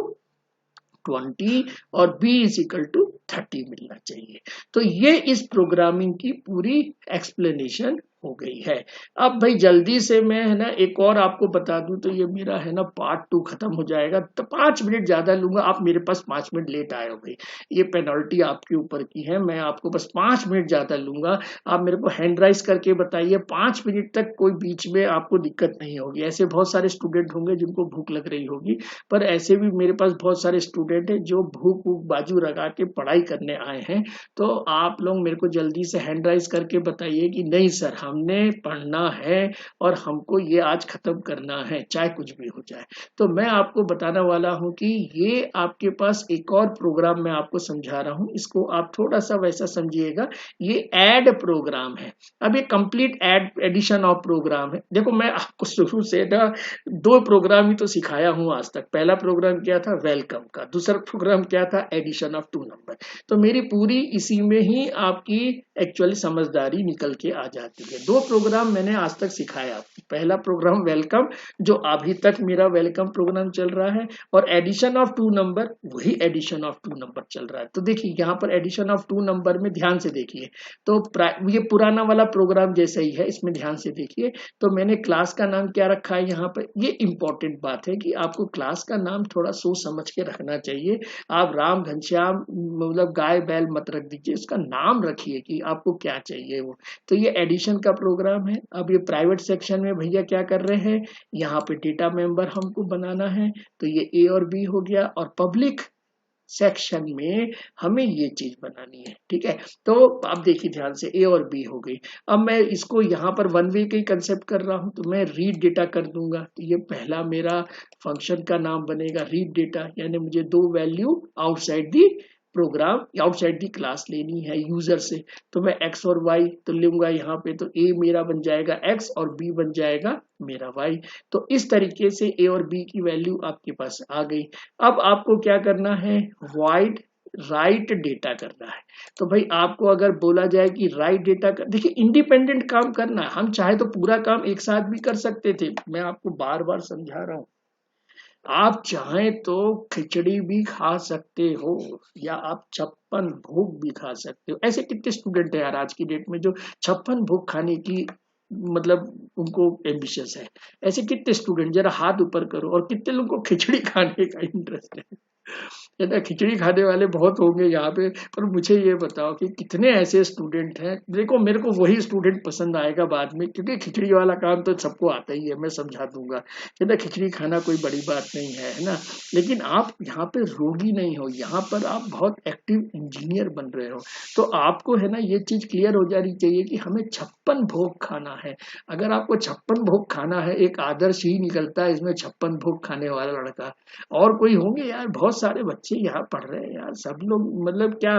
20 और b इज इक्वल टू 30 मिलना चाहिए। तो ये इस प्रोग्रामिंग की पूरी एक्सप्लेनेशन हो गई है। अब भाई जल्दी से मैं है ना एक और आपको बता दूं, तो ये मेरा है ना पार्ट 2 खत्म हो जाएगा, तो 5 मिनट ज्यादा लूंगा। आप मेरे पास 5 मिनट लेट आए हो भाई, ये पेनल्टी आपके ऊपर की है। मैं आपको बस 5 मिनट ज्यादा लूंगा। आप मेरे को हैंड राइज करके बताइए 5 मिनट तक कोई बीच में आपको दिक्कत नहीं होगी। ऐसे बहुत सारे स्टूडेंट होंगे जिनको भूख लग रही होगी, पर ऐसे भी मेरे पास बहुत सारे स्टूडेंट हैं जो भूख भूख बाजू लगा के पढ़ाई करने आए हैं। तो आप लोग मेरे को जल्दी से हैंड राइज करके बताइए कि नहीं सर हमने पढ़ना है और हमको ये आज खत्म करना है, चाहे कुछ भी हो जाए। तो मैं आपको बताने वाला हूं कि ये आपके पास एक और प्रोग्राम मैं आपको समझा रहा हूं, इसको आप थोड़ा सा वैसा समझिएगा। ये ऐड प्रोग्राम है। अब ये कंप्लीट एडिशन ऑफ प्रोग्राम है। देखो मैं आपको शुरू से ना 2 प्रोग्राम ही तो सिखाया हूं आज तक। पहला प्रोग्राम क्या था, वेलकम का। दूसरा प्रोग्राम क्या था, एडिशन ऑफ 2 नंबर। तो मेरी पूरी इसी में ही आपकी एक्चुअली समझदारी निकल के आ जाती है। 2 प्रोग्राम मैंने आज तक सिखाया। पहला प्रोग्राम वेलकम, जो अभी तक मेरा वेलकम प्रोग्राम चल रहा है, और एडिशन ऑफ 2 नंबर, वही एडिशन ऑफ 2 नंबर चल रहा है। तो देखिए यहाँ पर एडिशन ऑफ 2 नंबर में ध्यान से देखिए, तो ये पुराना वाला प्रोग्राम जैसा ही है, इसमें ध्यान से देखिए। तो मैंने क्लास का नाम क्या रखा है यहाँ पर, ये इंपॉर्टेंट बात है कि आपको क्लास का नाम थोड़ा सोच समझ के रखना चाहिए। आप राम घनश्याम मतलब गाय बैल मत रख दीजिए, उसका नाम रखिए कि आपको क्या चाहिए वो। तो ये एडिशन का प्रोग्राम है। अब ये प्राइवेट सेक्शन में भैया क्या कर रहे हैं, यहाँ पे डेटा मेंबर हमको बनाना है, तो ये ए और बी हो गया। और पब्लिक सेक्शन में हमें ये चीज बनानी है, ठीक है। तो अब देखिए ध्यान से, ए और बी हो गई। अब मैं इसको यहाँ पर 1 वे के कंसेप्ट कर रहा हूं, तो मैं रीड डेटा कर दूंगा। तो ये पहला मेरा फंक्शन का नाम बनेगा रीड डेटा, यानी मुझे 2 value outside the program, outside the class लेनी है यूजर से। तो मैं एक्स और वाई तो लूंगा यहाँ पे, तो ए मेरा बन जाएगा एक्स और बी बन जाएगा मेरा वाई। तो इस तरीके से ए और बी की वैल्यू आपके पास आ गई। अब आपको क्या करना है, वाइड राइट डेटा करना है। तो भाई आपको अगर बोला जाए कि राइट डेटा कर, देखिए इंडिपेंडेंट काम करना है। हम चाहे तो पूरा काम एक साथ भी कर सकते थे, मैं आपको बार बार समझा रहा हूं। आप चाहें तो खिचड़ी भी खा सकते हो, या आप 56 भोग भी खा सकते हो। ऐसे कितने स्टूडेंट है यार आज की डेट में जो 56 भोग खाने की मतलब उनको एम्बिशियस है। ऐसे कितने स्टूडेंट, जरा हाथ ऊपर करो। और कितने लोगों को खिचड़ी खाने का इंटरेस्ट है ना, खिचड़ी खाने वाले बहुत होंगे यहाँ पे। पर मुझे ये बताओ कि कितने ऐसे स्टूडेंट हैं। देखो मेरे को वही स्टूडेंट पसंद आएगा बाद में, क्योंकि खिचड़ी वाला काम तो सबको आता ही है, मैं समझा दूंगा कि ना खिचड़ी खाना कोई बड़ी बात नहीं है ना। लेकिन आप यहाँ पे रोगी नहीं हो, यहाँ पर आप बहुत एक्टिव इंजीनियर बन रहे हो। तो आपको है ना ये चीज क्लियर हो जानी चाहिए कि हमें 56 भोग खाना है। अगर आपको 56 भोग खाना है, एक आदर्श ही निकलता है इसमें 56 भोग खाने वाला लड़का। और कोई होंगे यार, बहुत सारे बच्चे यहाँ पढ़ रहे हैं यार, सब लोग मतलब क्या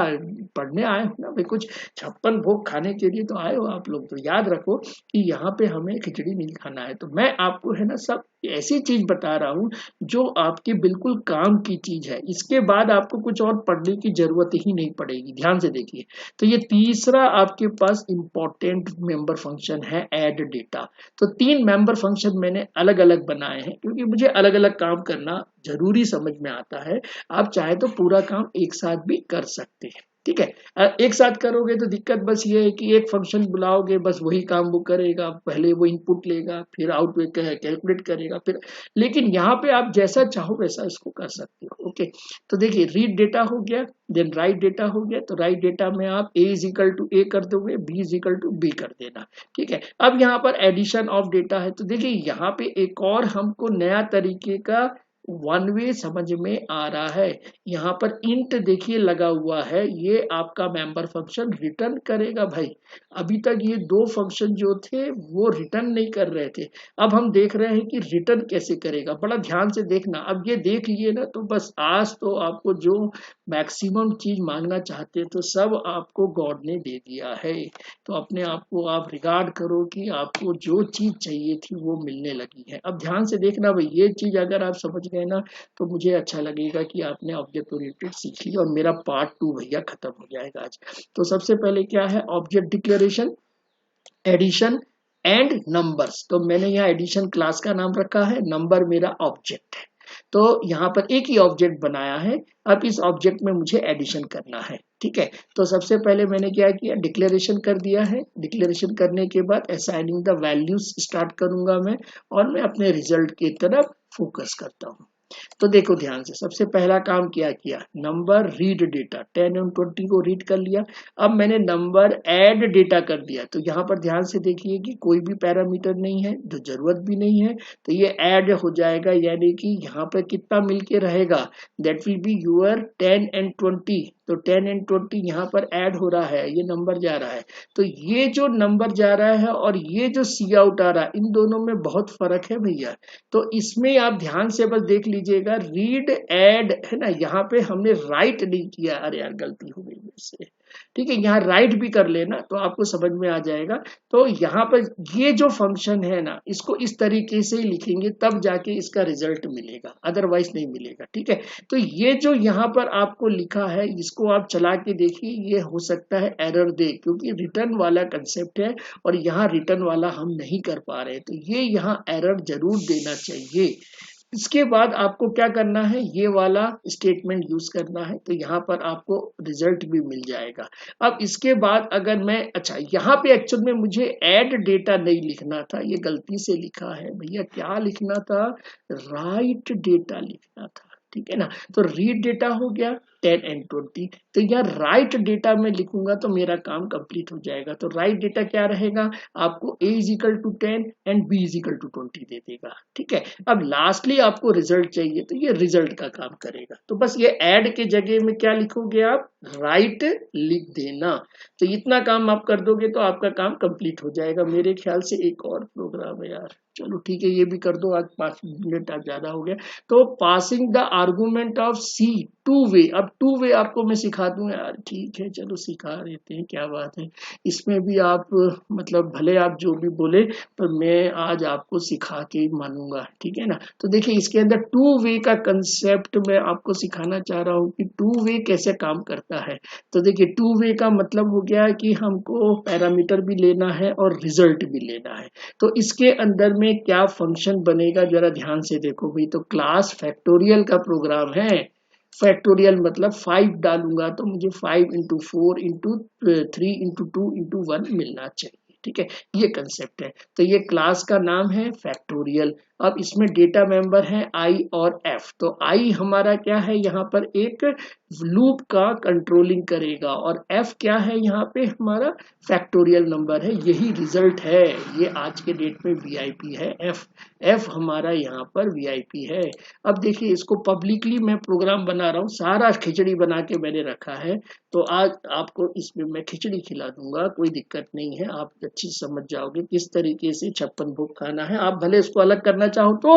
पढ़ने आए हो ना भाई, कुछ 56 भोग खाने के लिए तो आए हो आप लोग। तो याद रखो कि यहाँ पे हमें खिचड़ी नहीं खाना है। तो मैं आपको है ना सब ऐसी चीज बता रहा हूँ जो आपके बिल्कुल काम की चीज है। इसके बाद आपको कुछ और पढ़ने की जरूरत ही नहीं पड़ेगी। ध्यान से देखिए, तो ये तीसरा आपके पास इंपॉर्टेंट मेंबर फंक्शन है ऐड डेटा। तो 3 मेंबर फंक्शन मैंने अलग अलग बनाए हैं, क्योंकि मुझे अलग अलग काम करना जरूरी समझ में आता है। आप चाहे तो पूरा काम एक साथ भी कर सकते हैं, ठीक है। एक साथ करोगे तो दिक्कत बस ये है कि एक फंक्शन बुलाओगे, बस वही काम वो करेगा, पहले वो इनपुट लेगा, फिर आउटपुट कैलकुलेट करेगा, फिर। लेकिन यहाँ पे आप जैसा चाहो वैसा इसको कर सकते हो, ओके। तो देखिए रीड डेटा हो गया, देन राइट डेटा हो गया। तो राइट डेटा में आप a is equal to a कर दोगे, b is equal to b कर देना, ठीक है। अब यहाँ पर एडिशन ऑफ डेटा है, तो देखिए यहाँ पे एक और हमको नया तरीके का 1 वे समझ में आ रहा है। यहाँ पर इंट देखिए लगा हुआ है, ये आपका मेंबर फंक्शन रिटर्न करेगा भाई। अभी तक ये 2 फंक्शन जो थे वो रिटर्न नहीं कर रहे थे, अब हम देख रहे हैं कि रिटर्न कैसे करेगा। बड़ा ध्यान से देखना, अब ये देख लिए ना तो बस आज तो आपको जो मैक्सिमम चीज मांगना चाहते तो सब आपको गॉड ने दे दिया है। तो अपने आप को आप रिगार्ड करो कि आपको जो चीज चाहिए थी वो मिलने लगी है। अब ध्यान से देखना भाई, ये चीज अगर आप समझ गए ना तो मुझे अच्छा लगेगा कि आपने ऑब्जेक्ट ओरिएंटेड सीख लिया, और मेरा पार्ट 2 भैया खत्म हो जाएगा आज। तो सबसे पहले क्या है, object declaration, addition and numbers. तो मैंने यहाँ एडिशन क्लास का नाम रखा है, नंबर मेरा ऑब्जेक्ट है। तो यहाँ पर एक ही ऑब्जेक्ट बनाया है, अब इस ऑब्जेक्ट में मुझे एडिशन करना है। ठीक है, तो सबसे पहले मैंने क्या किया, डिक्लेरेशन कर दिया है। डिक्लेरेशन करने के बाद असाइनिंग द वैल्यूज स्टार्ट करूंगा मैं, और मैं अपने रिजल्ट की तरफ फोकस करता हूँ। तो देखो ध्यान से, सबसे पहला काम क्या किया, नंबर रीड डेटा 10 और 20 को रीड कर लिया। अब मैंने नंबर ऐड डेटा कर दिया, तो यहाँ पर ध्यान से देखिए कि कोई भी पैरामीटर नहीं है, जो जरूरत भी नहीं है, तो ये ऐड हो जाएगा, यानी कि यहाँ पर कितना मिलके रहेगा, that will be your 10 and 20। तो 10 एंड 20 यहाँ पर ऐड हो रहा है, ये नंबर जा रहा है। तो ये जो नंबर जा रहा है और ये जो सी आउट आ रहा है, इन दोनों में बहुत फर्क है भैया। तो इसमें आप ध्यान से बस देख लीजिएगा, रीड ऐड है ना, यहाँ पे हमने राइट नहीं किया, अरे यार गलती हो गई मुझसे। ठीक है, यहाँ राइट भी कर लेना तो आपको समझ में आ जाएगा। तो यहाँ पर ये जो फंक्शन है ना, इसको इस तरीके से ही लिखेंगे, तब जाके इसका रिजल्ट मिलेगा, अदरवाइज नहीं मिलेगा। ठीक है, तो ये जो यहाँ पर आपको लिखा है, इसको आप चला के देखिए, ये हो सकता है एरर दे, क्योंकि रिटर्न वाला कंसेप्ट है और यहाँ रिटर्न वाला हम नहीं कर पा रहे, तो ये यहाँ एरर जरूर देना चाहिए। इसके बाद आपको क्या करना है, ये वाला स्टेटमेंट यूज करना है, तो यहाँ पर आपको रिजल्ट भी मिल जाएगा। अब इसके बाद अगर मैं, अच्छा यहाँ पे एक्चुअल में मुझे ऐड डेटा नहीं लिखना था, ये गलती से लिखा है भैया, क्या लिखना था, राइट डेटा लिखना था। ठीक है ना, तो रीड डेटा हो गया 10 एंड 20, तो यहाँ राइट डेटा में लिखूंगा तो मेरा काम कंप्लीट हो जाएगा। तो राइट डेटा क्या रहेगा, आपको a is equal to 10 and b is equal to 20 दे देगा। ठीक है, अब लास्टली आपको रिजल्ट चाहिए, तो ये रिजल्ट का काम करेगा। तो बस ये ऐड के जगह में क्या लिखोगे आप, राइट लिख देना। तो इतना काम आप कर दोगे तो आपका काम कंप्लीट हो जाएगा। मेरे ख्याल से एक और प्रोग्राम है यार, चलो ठीक है ये भी कर दो, आज 5 मिनट आज ज्यादा हो गया। तो passing the argument of C two way, अब टू वे आपको मैं सिखा दूं यार, ठीक है चलो सिखा देते हैं, क्या बात है। इसमें भी आप मतलब भले आप जो भी बोले, पर मैं आज आपको सिखा के मानूंगा। ठीक है ना, तो देखिए इसके अंदर टू वे का कंसेप्ट मैं आपको सिखाना चाह रहा हूँ कि टू वे कैसे काम करता है। तो देखिए टू वे का मतलब हो गया कि हमको पैरामीटर भी लेना है और रिजल्ट भी लेना है। तो इसके अंदर में क्या फंक्शन बनेगा, जरा ध्यान से देखो भाई। तो क्लास फैक्टोरियल का प्रोग्राम है, फैक्टोरियल मतलब 5 डालूंगा तो मुझे 5 इंटू 4 इंटू 3 इंटू 2 इंटू 1 मिलना चाहिए। ठीक है, ये कंसेप्ट है। तो ये क्लास का नाम है फैक्टोरियल। अब इसमें डेटा मेंबर है i और f। तो i हमारा क्या है, यहाँ पर एक लूप का कंट्रोलिंग करेगा, और f क्या है, यहाँ पे हमारा फैक्टोरियल नंबर है, यही रिजल्ट है। ये आज के डेट में वीआईपी है f हमारा यहाँ पर वीआईपी है। अब देखिए इसको पब्लिकली मैं प्रोग्राम बना रहा हूँ, सारा खिचड़ी बना के मैंने रखा है। तो आज आपको इसमें मैं खिचड़ी खिला दूंगा, कोई दिक्कत नहीं है, आप अच्छी समझ जाओगे किस तरीके से 56 भोग खाना है। आप भले इसको अलग करना चाहो तो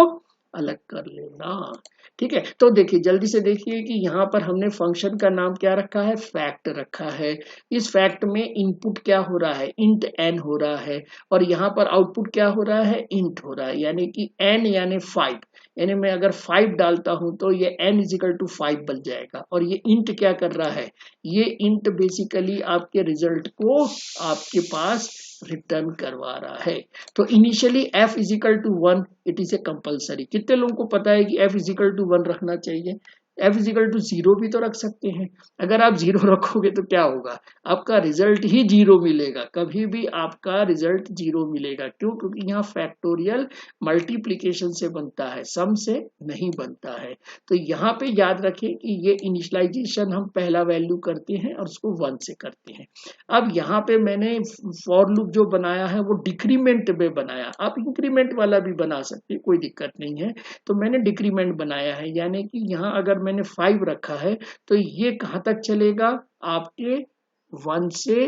अलग कर लेना। ठीक है, तो देखिए जल्दी से देखिए कि यहाँ पर हमने फंक्शन का नाम क्या रखा है, फैक्ट रखा है। इस फैक्ट में इनपुट क्या हो रहा है, इंट n हो रहा है, और यहाँ पर आउटपुट क्या हो रहा है, इंट हो रहा है, यानी कि n यानी 5। यानी मैं अगर 5 डालता हूं तो ये n इज इक्वल टू 5 बन जाएगा। और ये इंट क्या कर रहा है, ये इंट बेसिकली आपके रिजल्ट को आपके पास रिटर्न करवा रहा है। तो initially f is equal to 1 it is a compulsory. कितने लोगों को पता है कि f इज इक्वल टू 1 रखना चाहिए, f इज इक्वल टू 0 भी तो रख सकते हैं। अगर आप 0 रखोगे तो क्या होगा, आपका रिजल्ट ही 0 मिलेगा, कभी भी आपका रिजल्ट 0 मिलेगा। क्यों, क्योंकि यहाँ फैक्टोरियल मल्टीप्लीकेशन से बनता है, सम से नहीं बनता है। तो यहाँ पे याद रखें कि ये इनिशियलाइजेशन हम पहला वैल्यू करते हैं और उसको 1 से करते हैं। अब यहाँ पे मैंने फॉर लूप जो बनाया है वो डिक्रीमेंट में बनाया, आप इंक्रीमेंट वाला भी बना सकते, कोई दिक्कत नहीं है। तो मैंने डिक्रीमेंट बनाया है, यानी कि यहाँ अगर मैंने 5 रखा है तो ये कहाँ तक चलेगा, आपके 1 से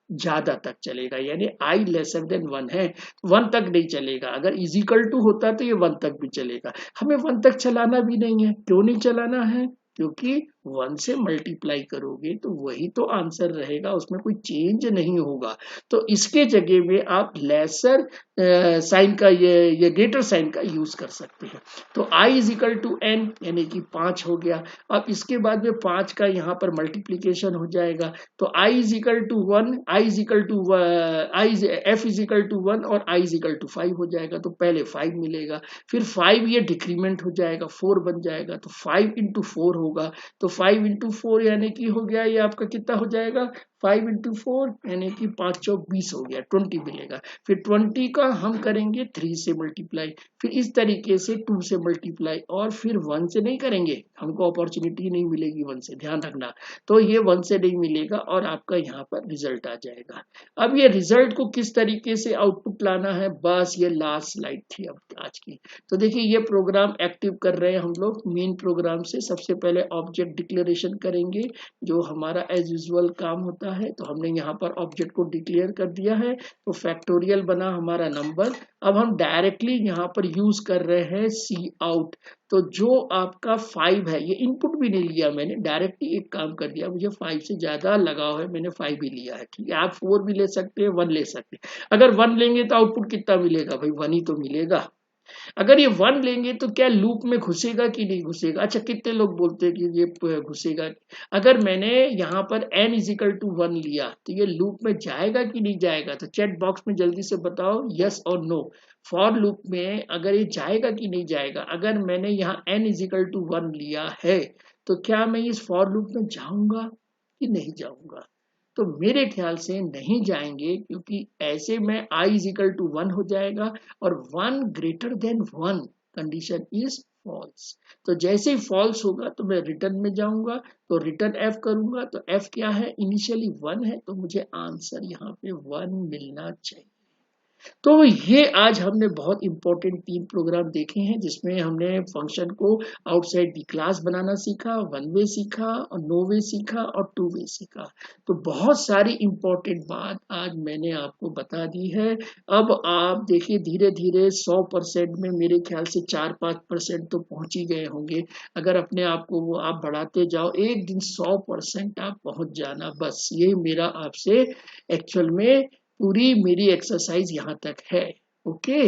ज्यादा तक चलेगा, यानी i लेसर देन 1 है, 1 तक नहीं चलेगा। अगर इज इक्वल टू होता तो ये 1 तक भी चलेगा। हमें 1 तक चलाना भी नहीं है। क्यों नहीं चलाना है, क्योंकि 1 से मल्टीप्लाई करोगे तो वही तो आंसर रहेगा, उसमें कोई चेंज नहीं होगा। तो इसके जगह में आप लेसर साइन का ये ग्रेटर साइन का यूज कर सकते हैं। तो i is equal to n यानी कि 5 हो गया। अब इसके बाद में 5 का यहाँ पर मल्टीप्लीकेशन हो जाएगा, तो i is equal to 1, i is equal to f is equal to 1 और i इज इक्वल टू 5 हो जाएगा। तो पहले 5 मिलेगा, फिर 5 ये डिक्रीमेंट हो जाएगा, 4 बन जाएगा, तो 5 इंटू 4 होगा। तो 5 इंटू 4 यानी कि हो गया ये आपका कितना हो जाएगा, 5 इंटू 4 यानी कि 5 चौक 20 हो गया, 20 मिलेगा। फिर 20 का हम करेंगे 3 से मल्टीप्लाई, फिर इस तरीके से 2 से मल्टीप्लाई, और फिर 1 से नहीं करेंगे, हमको अपॉर्चुनिटी नहीं मिलेगी 1 से, ध्यान रखना। तो ये 1 से नहीं मिलेगा और आपका यहाँ पर रिजल्ट आ जाएगा। अब ये रिजल्ट को किस तरीके से आउटपुट लाना है, बस ये लास्ट स्लाइड थी अब आज की। तो देखिए ये प्रोग्राम एक्टिव कर रहे हैं हम लोग मेन प्रोग्राम से। सबसे पहले ऑब्जेक्ट डिक्लेरेशन करेंगे, जो हमारा एज यूजुअल काम होता है। तो हमने यहाँ पर ऑब्जेक्ट को डिक्लेयर कर दिया है, तो फैक्टोरियल बना हमारा नंबर। अब हम डायरेक्टली यहाँ पर यूज कर रहे हैं सी आउट। तो जो आपका 5 है, ये इनपुट भी नहीं लिया मैंने, डायरेक्टली एक काम कर दिया, मुझे 5 से ज्यादा लगाव है, मैंने 5 ही लिया है। ठीक है, आप 4 भी ले सकते हैं, 1 ले सकते हैं। अगर 1 लेंगे तो आउटपुट कितना मिलेगा भाई, 1 ही तो मिलेगा। अगर ये 1 लेंगे तो क्या लूप में घुसेगा कि नहीं घुसेगा? अच्छा, कितने लोग बोलते हैं कि ये घुसेगा। अगर मैंने यहाँ पर n इज इक्वल टू 1 लिया तो ये लूप में जाएगा कि नहीं जाएगा? तो चैट बॉक्स में जल्दी से बताओ यस और नो। फॉर लूप में अगर ये जाएगा कि नहीं जाएगा? अगर मैंने यहाँ n इज इक्वल टू 1 लिया है तो क्या मैं इस फॉर लूप में जाऊंगा कि नहीं जाऊंगा? तो मेरे ख्याल से नहीं जाएंगे, क्योंकि ऐसे में i इज इक्वल टू 1 हो जाएगा और 1 greater than 1 condition is false. तो जैसे ही फॉल्स होगा तो मैं रिटर्न में जाऊंगा, तो रिटर्न f करूंगा। तो f क्या है, इनिशियली 1 है, तो मुझे आंसर यहाँ पे 1 मिलना चाहिए। तो ये आज हमने बहुत इंपॉर्टेंट 3 प्रोग्राम देखे हैं, जिसमें हमने फंक्शन को आउटसाइड दी क्लास बनाना सीखा, 1 वे सीखा और 9 वे सीखा और 2 वे सीखा। तो बहुत सारी इंपॉर्टेंट बात आज मैंने आपको बता दी है। अब आप देखिए धीरे धीरे 100% में मेरे ख्याल से 4-5% तो पहुंच ही गए होंगे। अगर अपने आप को वो आप बढ़ाते जाओ, एक दिन 100% आप पहुंच जाना। बस ये मेरा आपसे एक्चुअल में पूरी मेरी एक्सरसाइज यहाँ तक है। ओके।